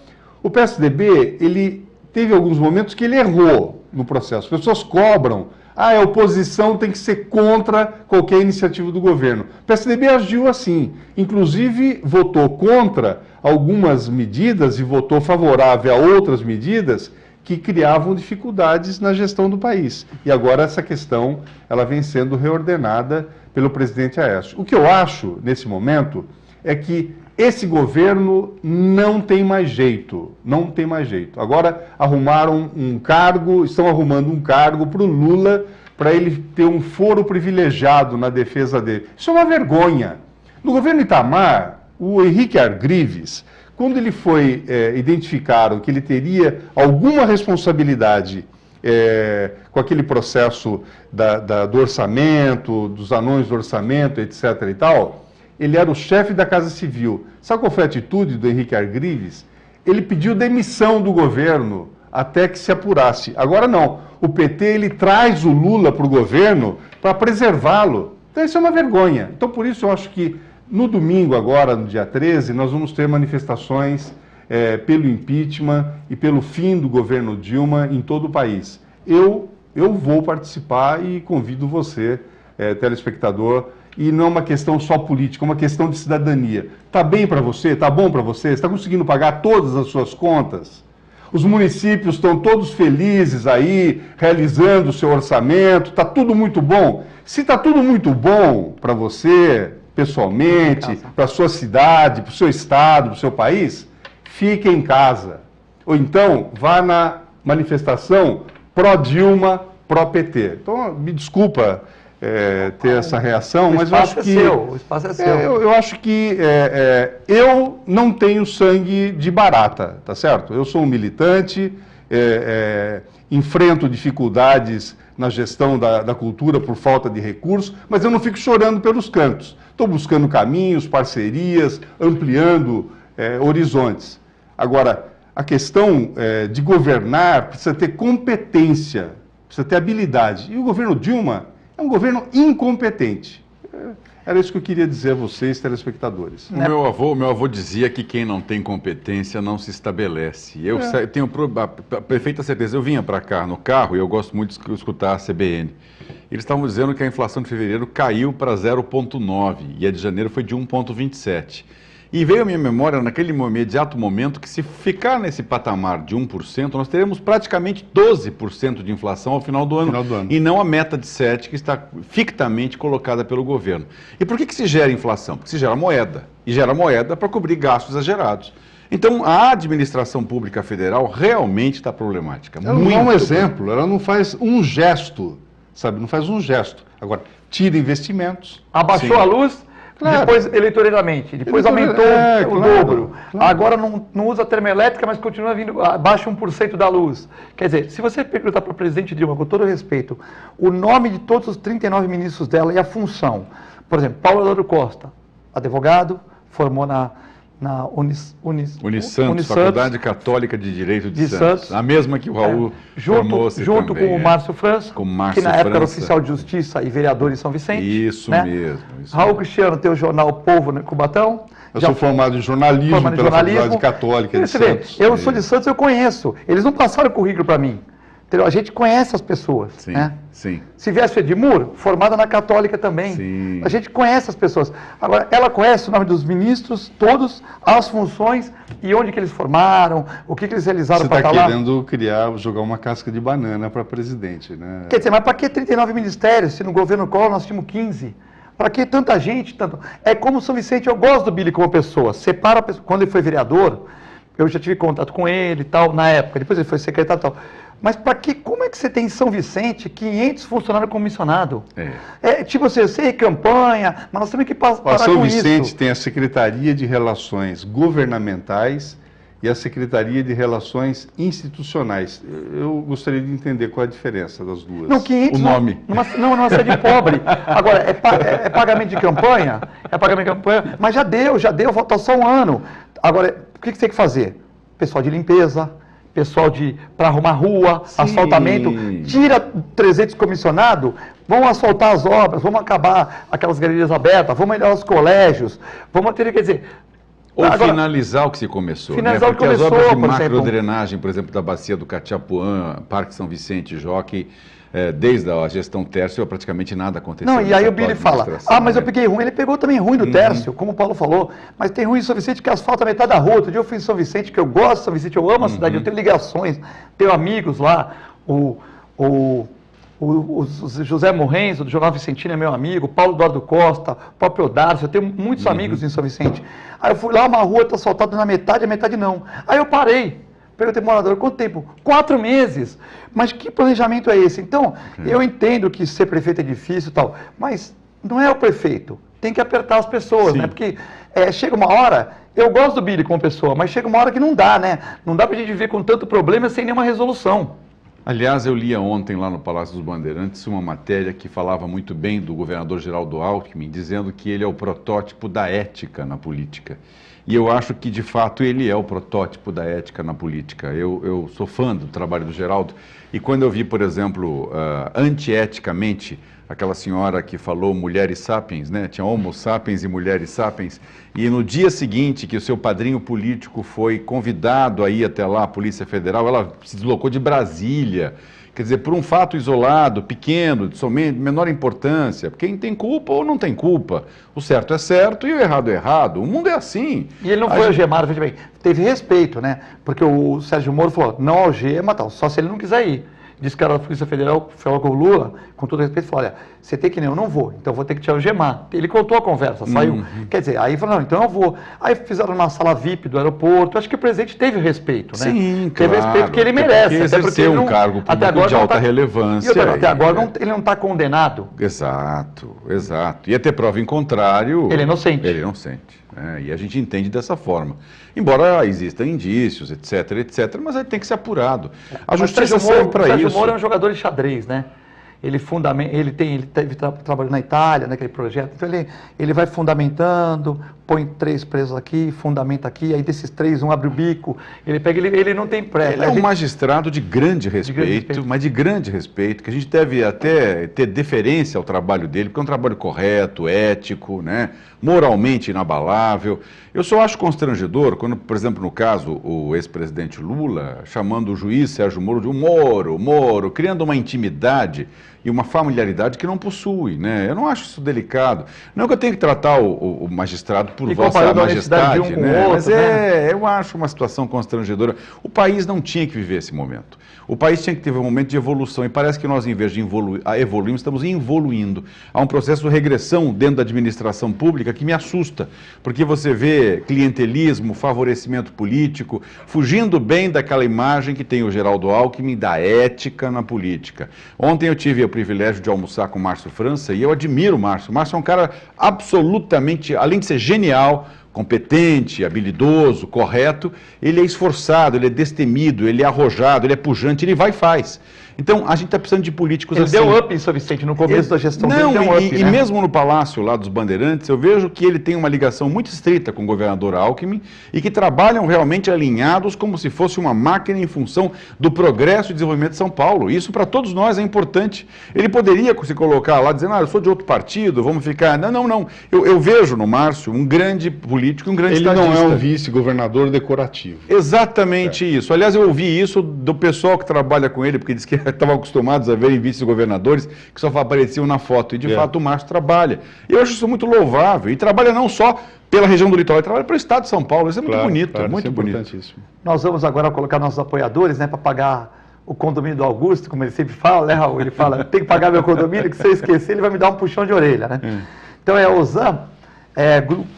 o PSDB, ele teve alguns momentos que ele errou no processo. As pessoas cobram, a oposição tem que ser contra qualquer iniciativa do governo. O PSDB agiu assim, inclusive votou contra algumas medidas e votou favorável a outras medidas que criavam dificuldades na gestão do país. E agora essa questão ela vem sendo reordenada pelo presidente Aécio. O que eu acho, nesse momento, é que esse governo não tem mais jeito, não tem mais jeito. Agora arrumaram um cargo, estão arrumando um cargo para o Lula, para ele ter um foro privilegiado na defesa dele. Isso é uma vergonha. No governo Itamar, o Henrique Argrives, quando ele foi identificado que ele teria alguma responsabilidade com aquele processo do orçamento, dos anões do orçamento, etc. e tal, ele era o chefe da Casa Civil. Sabe qual foi a atitude do Henrique Argrives? Ele pediu demissão do governo até que se apurasse. Agora não. O PT ele traz o Lula para o governo para preservá-lo. Então isso é uma vergonha. Então por isso eu acho que no domingo agora, no dia 13, nós vamos ter manifestações pelo impeachment e pelo fim do governo Dilma em todo o país. Eu vou participar e convido você, telespectador, e não é uma questão só política, é uma questão de cidadania. Está bem para você? Está bom para você? Está conseguindo pagar todas as suas contas? Os municípios estão todos felizes aí, realizando o seu orçamento, está tudo muito bom? Se está tudo muito bom para você, pessoalmente, para a sua cidade, para o seu estado, para o seu país, fique em casa. Ou então, vá na manifestação pró-Dilma, pró-PT. Então, me desculpa ter essa reação, mas eu acho que... O espaço é seu. Eu acho que eu não tenho sangue de barata, tá certo? Eu sou um militante, enfrento dificuldades na gestão da cultura por falta de recursos, mas eu não fico chorando pelos cantos. Estou buscando caminhos, parcerias, ampliando horizontes. Agora, a questão de governar precisa ter competência, precisa ter habilidade. E o governo Dilma é um governo incompetente. Era isso que eu queria dizer a vocês, telespectadores. O meu avô dizia que quem não tem competência não se estabelece. Eu tenho a perfeita certeza. Eu vinha para cá no carro e eu gosto muito de escutar a CBN. Eles estavam dizendo que a inflação de fevereiro caiu para 0,9 e a de janeiro foi de 1,27. E veio à minha memória, naquele imediato momento, que se ficar nesse patamar de 1%, nós teremos praticamente 12% de inflação ao final do ano. E não a meta de 7% que está fictamente colocada pelo governo. E por que se gera inflação? Porque se gera moeda. E gera moeda para cobrir gastos exagerados. Então, a administração pública federal realmente está problemática. Ela não dá um exemplo, ela não faz um gesto, sabe? Não faz um gesto. Agora, tira investimentos. Abaixou a luz... Claro. Depois eleitoralmente, depois aumentou o dobro. Claro. Agora não usa termoelétrica, mas continua vindo abaixo 1% da luz. Quer dizer, se você perguntar para o presidente Dilma, com todo respeito, o nome de todos os 39 ministros dela e a função. Por exemplo, Paulo Eduardo Costa, advogado, formou na Unisantos, Faculdade Católica de Direito de Santos. A mesma que o Raul junto também, com o Márcio França, que na época era oficial de justiça e vereador em São Vicente. Isso mesmo. Raul Cristiano tem o jornal Povo no Cubatão. Eu sou formado em jornalismo pela Faculdade Católica de Santos. Eu sou de Santos, eu conheço. Eles não passaram o currículo para mim. Entendeu? A gente conhece as pessoas. Sim, né? sim. Se viesse Edmur, formada na Católica também. Sim. A gente conhece as pessoas. Agora, ela conhece o nome dos ministros, todos, as funções e onde que eles formaram, o que eles realizaram para estar lá. Você está querendo jogar uma casca de banana para presidente, né? Quer dizer, mas para que 39 ministérios, se no governo Collor nós tínhamos 15? Para que tanta gente? Tanto... É como o São Vicente, eu gosto do Billy como pessoa. Separa a pessoa. Quando ele foi vereador, eu já tive contato com ele e tal, na época. Depois ele foi secretário e tal. Mas para que, como é que você tem em São Vicente 500 funcionários comissionados? Tipo, você campanha, mas nós temos que parar com isso. São Vicente tem a Secretaria de Relações Governamentais e a Secretaria de Relações Institucionais. Eu gostaria de entender qual é a diferença das duas. Não, 500 o nome. Numa sede pobre. Agora, é pagamento de campanha? É pagamento de campanha, mas já deu, falta só um ano. Agora, o que você tem que fazer? Pessoal de limpeza, pessoal para arrumar rua, asfaltamento, tira 300 comissionados, vamos asfaltar as obras, vamos acabar aquelas galerias abertas, vamos melhorar os colégios, vamos ter, quer dizer... Ou agora, finalizar o que se começou, finalizar, né? Porque as obras de macrodrenagem, por exemplo, da bacia do Catiapuã, Parque São Vicente, Jockey, desde a gestão Tércio, praticamente nada aconteceu. Não, e aí o Billy fala, mas eu peguei ruim, ele pegou também ruim do Tércio, como o Paulo falou, mas tem ruim em São Vicente que asfalta metade da rua. Outro dia eu fui em São Vicente, que eu gosto de São Vicente, eu amo a cidade, eu tenho ligações, tenho amigos lá, o José Morrenzo, do Jornal Vicentino, é meu amigo, Paulo Eduardo Costa, o próprio Darcio, eu tenho muitos amigos em São Vicente. Aí eu fui lá, uma rua está asfaltada na metade, a metade não. Aí eu parei, perguntei pro morador, quanto tempo? 4 meses. Mas que planejamento é esse? Então, eu entendo que ser prefeito é difícil e tal, mas não é o prefeito, tem que apertar as pessoas, né? Porque chega uma hora, eu gosto do Billy como pessoa, mas chega uma hora que não dá, né? Não dá pra gente viver com tanto problema sem nenhuma resolução. Aliás, eu lia ontem lá no Palácio dos Bandeirantes uma matéria que falava muito bem do governador Geraldo Alckmin, dizendo que ele é o protótipo da ética na política. E eu acho que, de fato, ele é o protótipo da ética na política. Eu sou fã do trabalho do Geraldo. E quando eu vi, por exemplo, antieticamente, aquela senhora que falou mulheres sapiens, né? Tinha homo sapiens e mulheres sapiens. E no dia seguinte que o seu padrinho político foi convidado a ir até lá, a Polícia Federal, ela se deslocou de Brasília. Quer dizer, por um fato isolado, pequeno, de somente menor importância. Quem tem culpa ou não tem culpa. O certo é certo e o errado é errado. O mundo é assim. E ele não foi algemado, veja bem. Teve respeito, né? Porque o Sérgio Moro falou, não algema, tal, só se ele não quiser ir. Disse que a Polícia Federal falou com o Lula, com todo respeito, falou, olha, você tem que ir, eu não vou, então vou ter que te algemar. Ele contou a conversa, saiu. Quer dizer, aí falou, não, então eu vou. Aí fizeram na sala VIP do aeroporto, acho que o presidente teve respeito, né? Sim, teve respeito que ele merece. Porque exerceu um cargo público de alta relevância. E até agora ele não está condenado. Exato, exato. Ia ter prova em contrário. Ele é inocente. Ele é inocente. E a gente entende dessa forma. Embora existam indícios, etc, mas aí tem que ser apurado. A justiça serve para isso. O Sérgio Moro é um jogador de xadrez, né? Ele teve trabalho na Itália, naquele projeto, então ele vai fundamentando, põe 3 presos aqui, fundamenta aqui, aí desses 3, um abre o bico, ele não tem pressa. Ele é um magistrado de grande respeito, mas de grande respeito, que a gente deve até ter deferência ao trabalho dele, porque é um trabalho correto, ético, né? Moralmente inabalável. Eu só acho constrangedor quando, por exemplo, no caso, o ex-presidente Lula, chamando o juiz Sérgio Moro de um Moro, criando uma intimidade e uma familiaridade que não possui, né? Eu não acho isso delicado. Não que eu tenha que tratar o magistrado por vossa majestade, né? Mas eu acho uma situação constrangedora. O país não tinha que viver esse momento. O país tinha que ter um momento de evolução e parece que nós, em vez de evoluirmos, estamos involuindo. Há um processo de regressão dentro da administração pública que me assusta, porque você vê clientelismo, favorecimento político, fugindo bem daquela imagem que tem o Geraldo Alckmin da ética na política. Ontem eu tive o privilégio de almoçar com o Márcio França e eu admiro o Márcio. O Márcio é um cara absolutamente, além de ser genial, competente, habilidoso, correto, ele é esforçado, ele é destemido, ele é arrojado, ele é pujante, ele vai e faz. Então, a gente está precisando de políticos assim. Ele deu up em São Vicente no começo da gestão dele. Não, deu up, e mesmo no Palácio lá dos Bandeirantes, eu vejo que ele tem uma ligação muito estreita com o governador Alckmin e que trabalham realmente alinhados como se fosse uma máquina em função do progresso e desenvolvimento de São Paulo. Isso para todos nós é importante. Ele poderia se colocar lá dizendo, eu sou de outro partido, vamos ficar... Não. Eu vejo no Márcio um grande político, um grande estadista. Ele não é um vice-governador decorativo. Exatamente isso. Aliás, eu ouvi isso do pessoal que trabalha com ele, porque diz que estavam acostumados a verem vice-governadores que só apareciam na foto. E, de fato, o Márcio trabalha. E eu acho isso muito louvável. E trabalha não só pela região do litoral, ele trabalha pelo estado de São Paulo. Isso é muito bonito, muito bonito. Nós vamos agora colocar nossos apoiadores, né, para pagar o condomínio do Augusto, como ele sempre fala, né, Raul? Ele fala, tem que pagar meu condomínio, que se eu esquecer, ele vai me dar um puxão de orelha, né? Então é OSAM,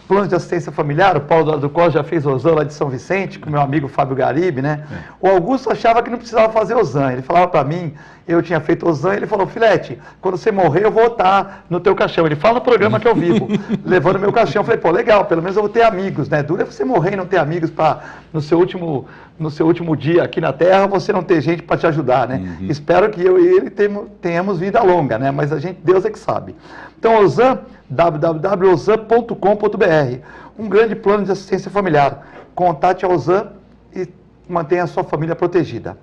Plano de Assistência Familiar, o Paulo do Costa já fez OSAM lá de São Vicente, com meu amigo Fábio Garibe, né? O Augusto achava que não precisava fazer OSAM, ele falava para mim, eu tinha feito OSAM, ele falou, Filete, quando você morrer eu vou estar no teu caixão. Ele fala no programa que eu vivo, levando meu caixão. Eu falei, pô, legal, pelo menos eu vou ter amigos, né? Dura é você morrer e não ter amigos para no seu último dia aqui na Terra, você não ter gente para te ajudar, né? Espero que eu e ele tenhamos vida longa, né? Mas Deus é que sabe. Então, OSAM, www.osam.com.br, um grande plano de assistência familiar. Contate a OSAM e mantenha a sua família protegida.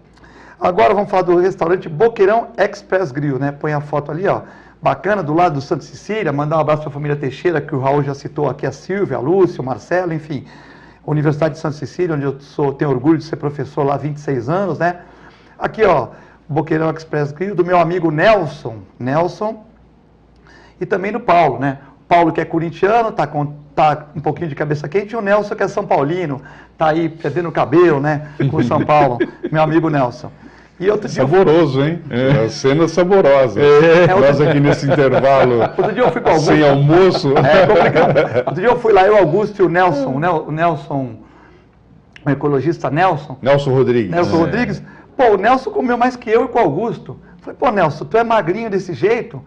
Agora vamos falar do restaurante Boqueirão Express Grill, né? Põe a foto ali, ó, bacana, do lado do Santa Cecília. Mandar um abraço para a família Teixeira, que o Raul já citou aqui, a Silvia, a Lúcia, o Marcelo, enfim. Universidade de Santa Cecília, onde eu tenho orgulho de ser professor lá há 26 anos, né? Aqui, ó, Boqueirão Express Grill, do meu amigo Nelson, e também do Paulo, né? O Paulo, que é corintiano, tá um pouquinho de cabeça quente, e o Nelson, que é São Paulino, tá aí perdendo o cabelo, né? Com o São Paulo, meu amigo Nelson. E outro dia saboroso, hein? A cena saborosa. Nós aqui nesse intervalo, outro dia eu fui com o Augusto, sem almoço. É complicado. Outro dia eu fui lá, eu, o Augusto e o Nelson, o ecologista Nelson Rodrigues. Pô, o Nelson comeu mais que eu e com o Augusto. Falei, pô, Nelson, tu é magrinho desse jeito,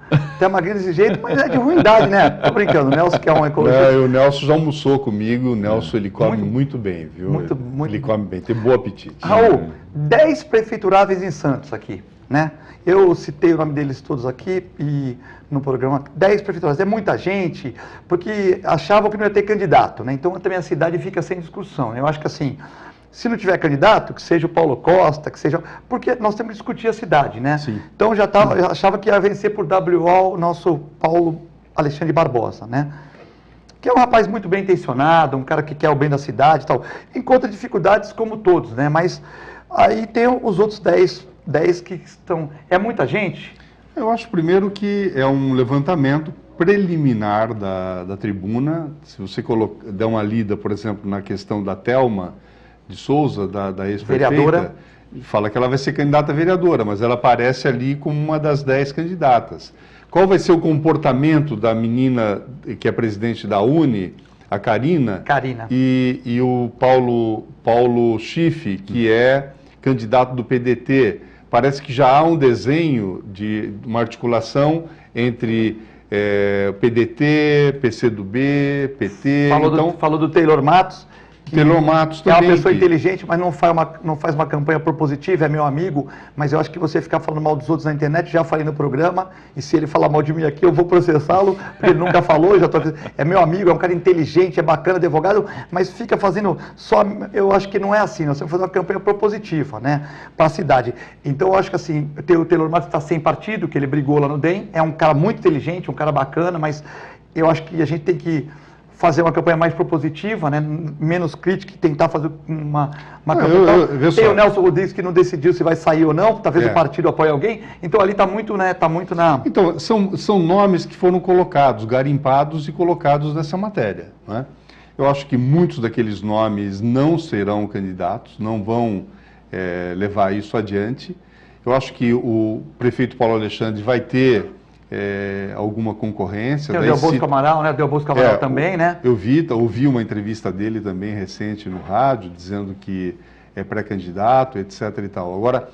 mas é de ruindade, né? Tô brincando, o Nelson que é um ecologista. O Nelson já almoçou comigo, o Nelson ele come muito bem, viu? Ele come bem, tem bom apetite. Raul, 10 prefeituráveis em Santos aqui, né? Eu citei o nome deles todos aqui e no programa, 10 prefeituráveis, é muita gente, porque achavam que não ia ter candidato, né? Então também a cidade fica sem discussão, né? Eu acho que assim, se não tiver candidato, que seja o Paulo Costa, que seja... Porque nós temos que discutir a cidade, né? Sim. Então eu achava que ia vencer por WO o nosso Paulo Alexandre Barbosa, né? Que é um rapaz muito bem intencionado, um cara que quer o bem da cidade e tal. Encontra dificuldades como todos, né? Mas aí tem os outros 10 que estão... É muita gente? Eu acho primeiro que é um levantamento preliminar da tribuna. Se você der uma lida, por exemplo, na questão da Thelma de Souza, da ex-prefeita, fala que ela vai ser candidata a vereadora, mas ela aparece ali como uma das 10 candidatas. Qual vai ser o comportamento da menina que é presidente da UNE, a Karina. E o Paulo Schiff, que é candidato do PDT? Parece que já há um desenho de uma articulação entre PDT, PCdoB, PT... Falou do Taylor Matos. Taylor Matos também. É uma pessoa que... inteligente, mas não faz uma campanha propositiva, é meu amigo, mas eu acho que você ficar falando mal dos outros na internet, já falei no programa, e se ele falar mal de mim aqui, eu vou processá-lo, porque ele nunca falou, é meu amigo, é um cara inteligente, é bacana, advogado, mas fica fazendo só, eu acho que não é assim, nós temos que fazer uma campanha propositiva, né, para a cidade. Então eu acho que assim, o Taylor Matos está sem partido, que ele brigou lá no DEM, é um cara muito inteligente, um cara bacana, mas eu acho que a gente tem que fazer uma campanha mais propositiva, né? Menos crítica, e tentar fazer uma campanha. Tem o Nelson Rodrigues que não decidiu se vai sair ou não, talvez o partido apoie alguém, então ali está muito, né? Então, são nomes que foram colocados, garimpados e colocados nessa matéria, né? Eu acho que muitos daqueles nomes não serão candidatos, não vão levar isso adiante. Eu acho que o prefeito Paulo Alexandre vai ter alguma concorrência. Tem o Delbosco Amaral, né? O Delbosco Amaral também, né? Eu ouvi uma entrevista dele também recente no rádio, dizendo que é pré-candidato, etc. e tal. Agora,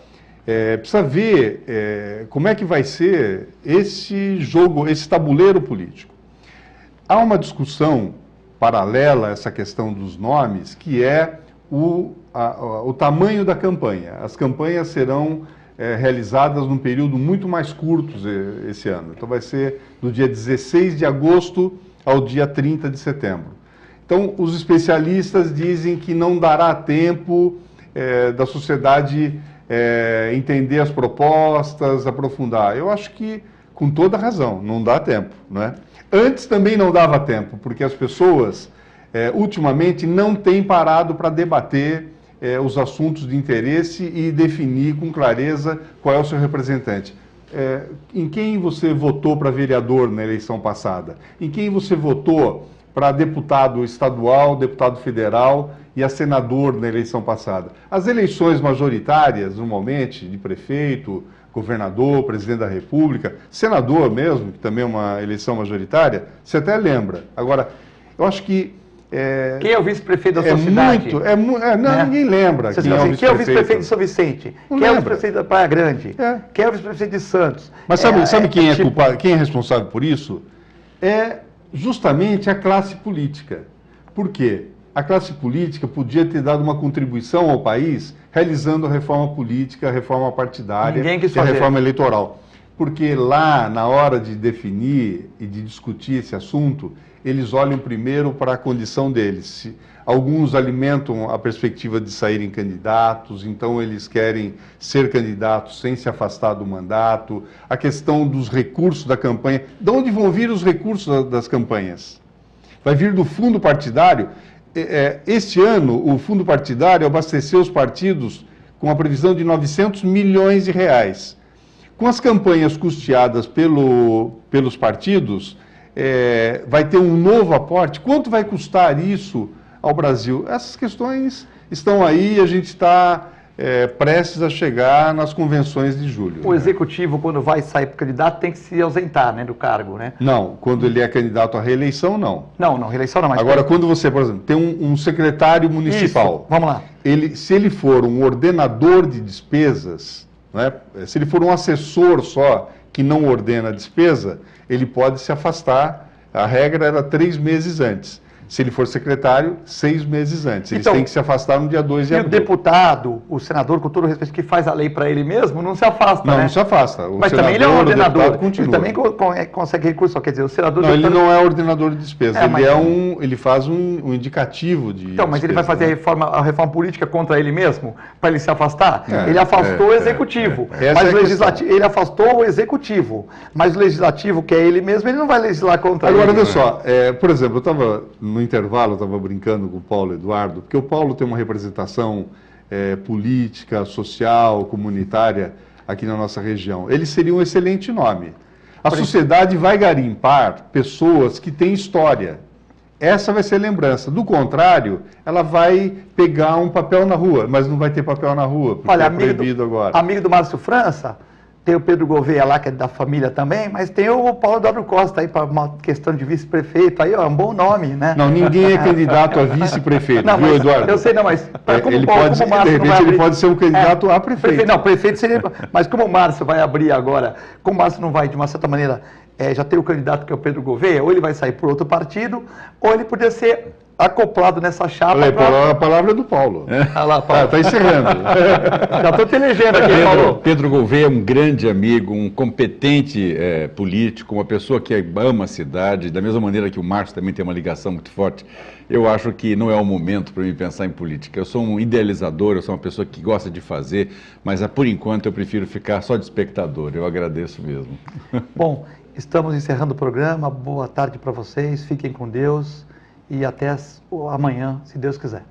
precisa ver como é que vai ser esse jogo, esse tabuleiro político. Há uma discussão paralela a essa questão dos nomes, que é o tamanho da campanha. As campanhas serão realizadas num período muito mais curto esse ano. Então vai ser do dia 16 de agosto ao dia 30 de setembro. Então os especialistas dizem que não dará tempo da sociedade entender as propostas, aprofundar. Eu acho que com toda razão, não dá tempo, não é? Antes também não dava tempo, porque as pessoas ultimamente não têm parado para debater os assuntos de interesse e definir com clareza qual é o seu representante. Em quem você votou para vereador na eleição passada? Em quem você votou para deputado estadual, deputado federal e a senador na eleição passada? As eleições majoritárias, normalmente, de prefeito, governador, presidente da República, senador mesmo, que também é uma eleição majoritária, você até lembra. Agora, eu acho que... quem é o vice-prefeito da sua cidade? Ninguém lembra. Quem é o vice-prefeito de São Vicente? Quem é o vice-prefeito da Praia Grande? Quem é o vice-prefeito de Santos? Mas sabe quem é culpado, quem é responsável por isso? É justamente a classe política. Por quê? A classe política podia ter dado uma contribuição ao país realizando a reforma política, a reforma partidária e a reforma eleitoral. Porque lá, na hora de definir e de discutir esse assunto, eles olham primeiro para a condição deles. Alguns alimentam a perspectiva de saírem candidatos, então eles querem ser candidatos sem se afastar do mandato. A questão dos recursos da campanha. De onde vão vir os recursos das campanhas? Vai vir do fundo partidário? Este ano, o fundo partidário abasteceu os partidos com a previsão de 900 milhões de reais. Com as campanhas custeadas pelos partidos, vai ter um novo aporte. Quanto vai custar isso ao Brasil? Essas questões estão aí e a gente está prestes a chegar nas convenções de julho. O executivo, quando vai sair para candidato, tem que se ausentar, né, do cargo, né? Não, quando ele é candidato à reeleição, não. Não, reeleição não. Mas agora, quando você, por exemplo, tem um secretário municipal... Isso, vamos lá. Se ele for um ordenador de despesas, né, se ele for um assessor só que não ordena a despesa, ele pode se afastar. A regra era 3 meses antes. Se ele for secretário, 6 meses antes. Eles têm que se afastar no dia 2 de abril. E o deputado, o senador, com todo o respeito, que faz a lei para ele mesmo, não se afasta, não, né? Não se afasta. Mas também ele é um ordenador. Ele também consegue recurso, só quer dizer, o senador... Não, ele não é ordenador de despesa. Ele faz um indicativo de Então, mas despesa, ele vai fazer né? a reforma política contra ele mesmo, para ele se afastar? Ele afastou o executivo. Mas o legislativo, ele afastou o executivo. Mas o legislativo, que é ele mesmo, ele não vai legislar contra ele. Agora, olha só, por exemplo, eu estava no intervalo, eu estava brincando com o Paulo Eduardo, porque o Paulo tem uma representação política, social, comunitária aqui na nossa região. Ele seria um excelente nome. A sociedade vai garimpar pessoas que têm história. Essa vai ser a lembrança. Do contrário, ela vai pegar um papel na rua, mas não vai ter papel na rua, porque é proibido agora. Amigo do Márcio França, tem o Pedro Gouveia lá, que é da família também, mas tem o Paulo Eduardo Costa aí, para uma questão de vice-prefeito, aí, é um bom nome, né? Não, ninguém é candidato a vice-prefeito, viu, Eduardo? Eu sei, não, mas... Ele pode ser um candidato a prefeito. Não, prefeito seria... Mas como o Márcio vai abrir agora, como o Márcio não vai, de uma certa maneira, já tem o candidato que é o Pedro Gouveia, ou ele vai sair por outro partido, ou ele poderia ser acoplado nessa chapa. A palavra é do Paulo. Lá, Paulo. Está encerrando. Já estou te elegendo aqui, Paulo. Pedro Gouveia é um grande amigo, um competente político, uma pessoa que ama a cidade, da mesma maneira que o Márcio também tem uma ligação muito forte. Eu acho que não é o momento para mim pensar em política. Eu sou um idealizador, eu sou uma pessoa que gosta de fazer, mas por enquanto eu prefiro ficar só de espectador. Eu agradeço mesmo. Bom, estamos encerrando o programa. Boa tarde para vocês, fiquem com Deus. E até amanhã, se Deus quiser.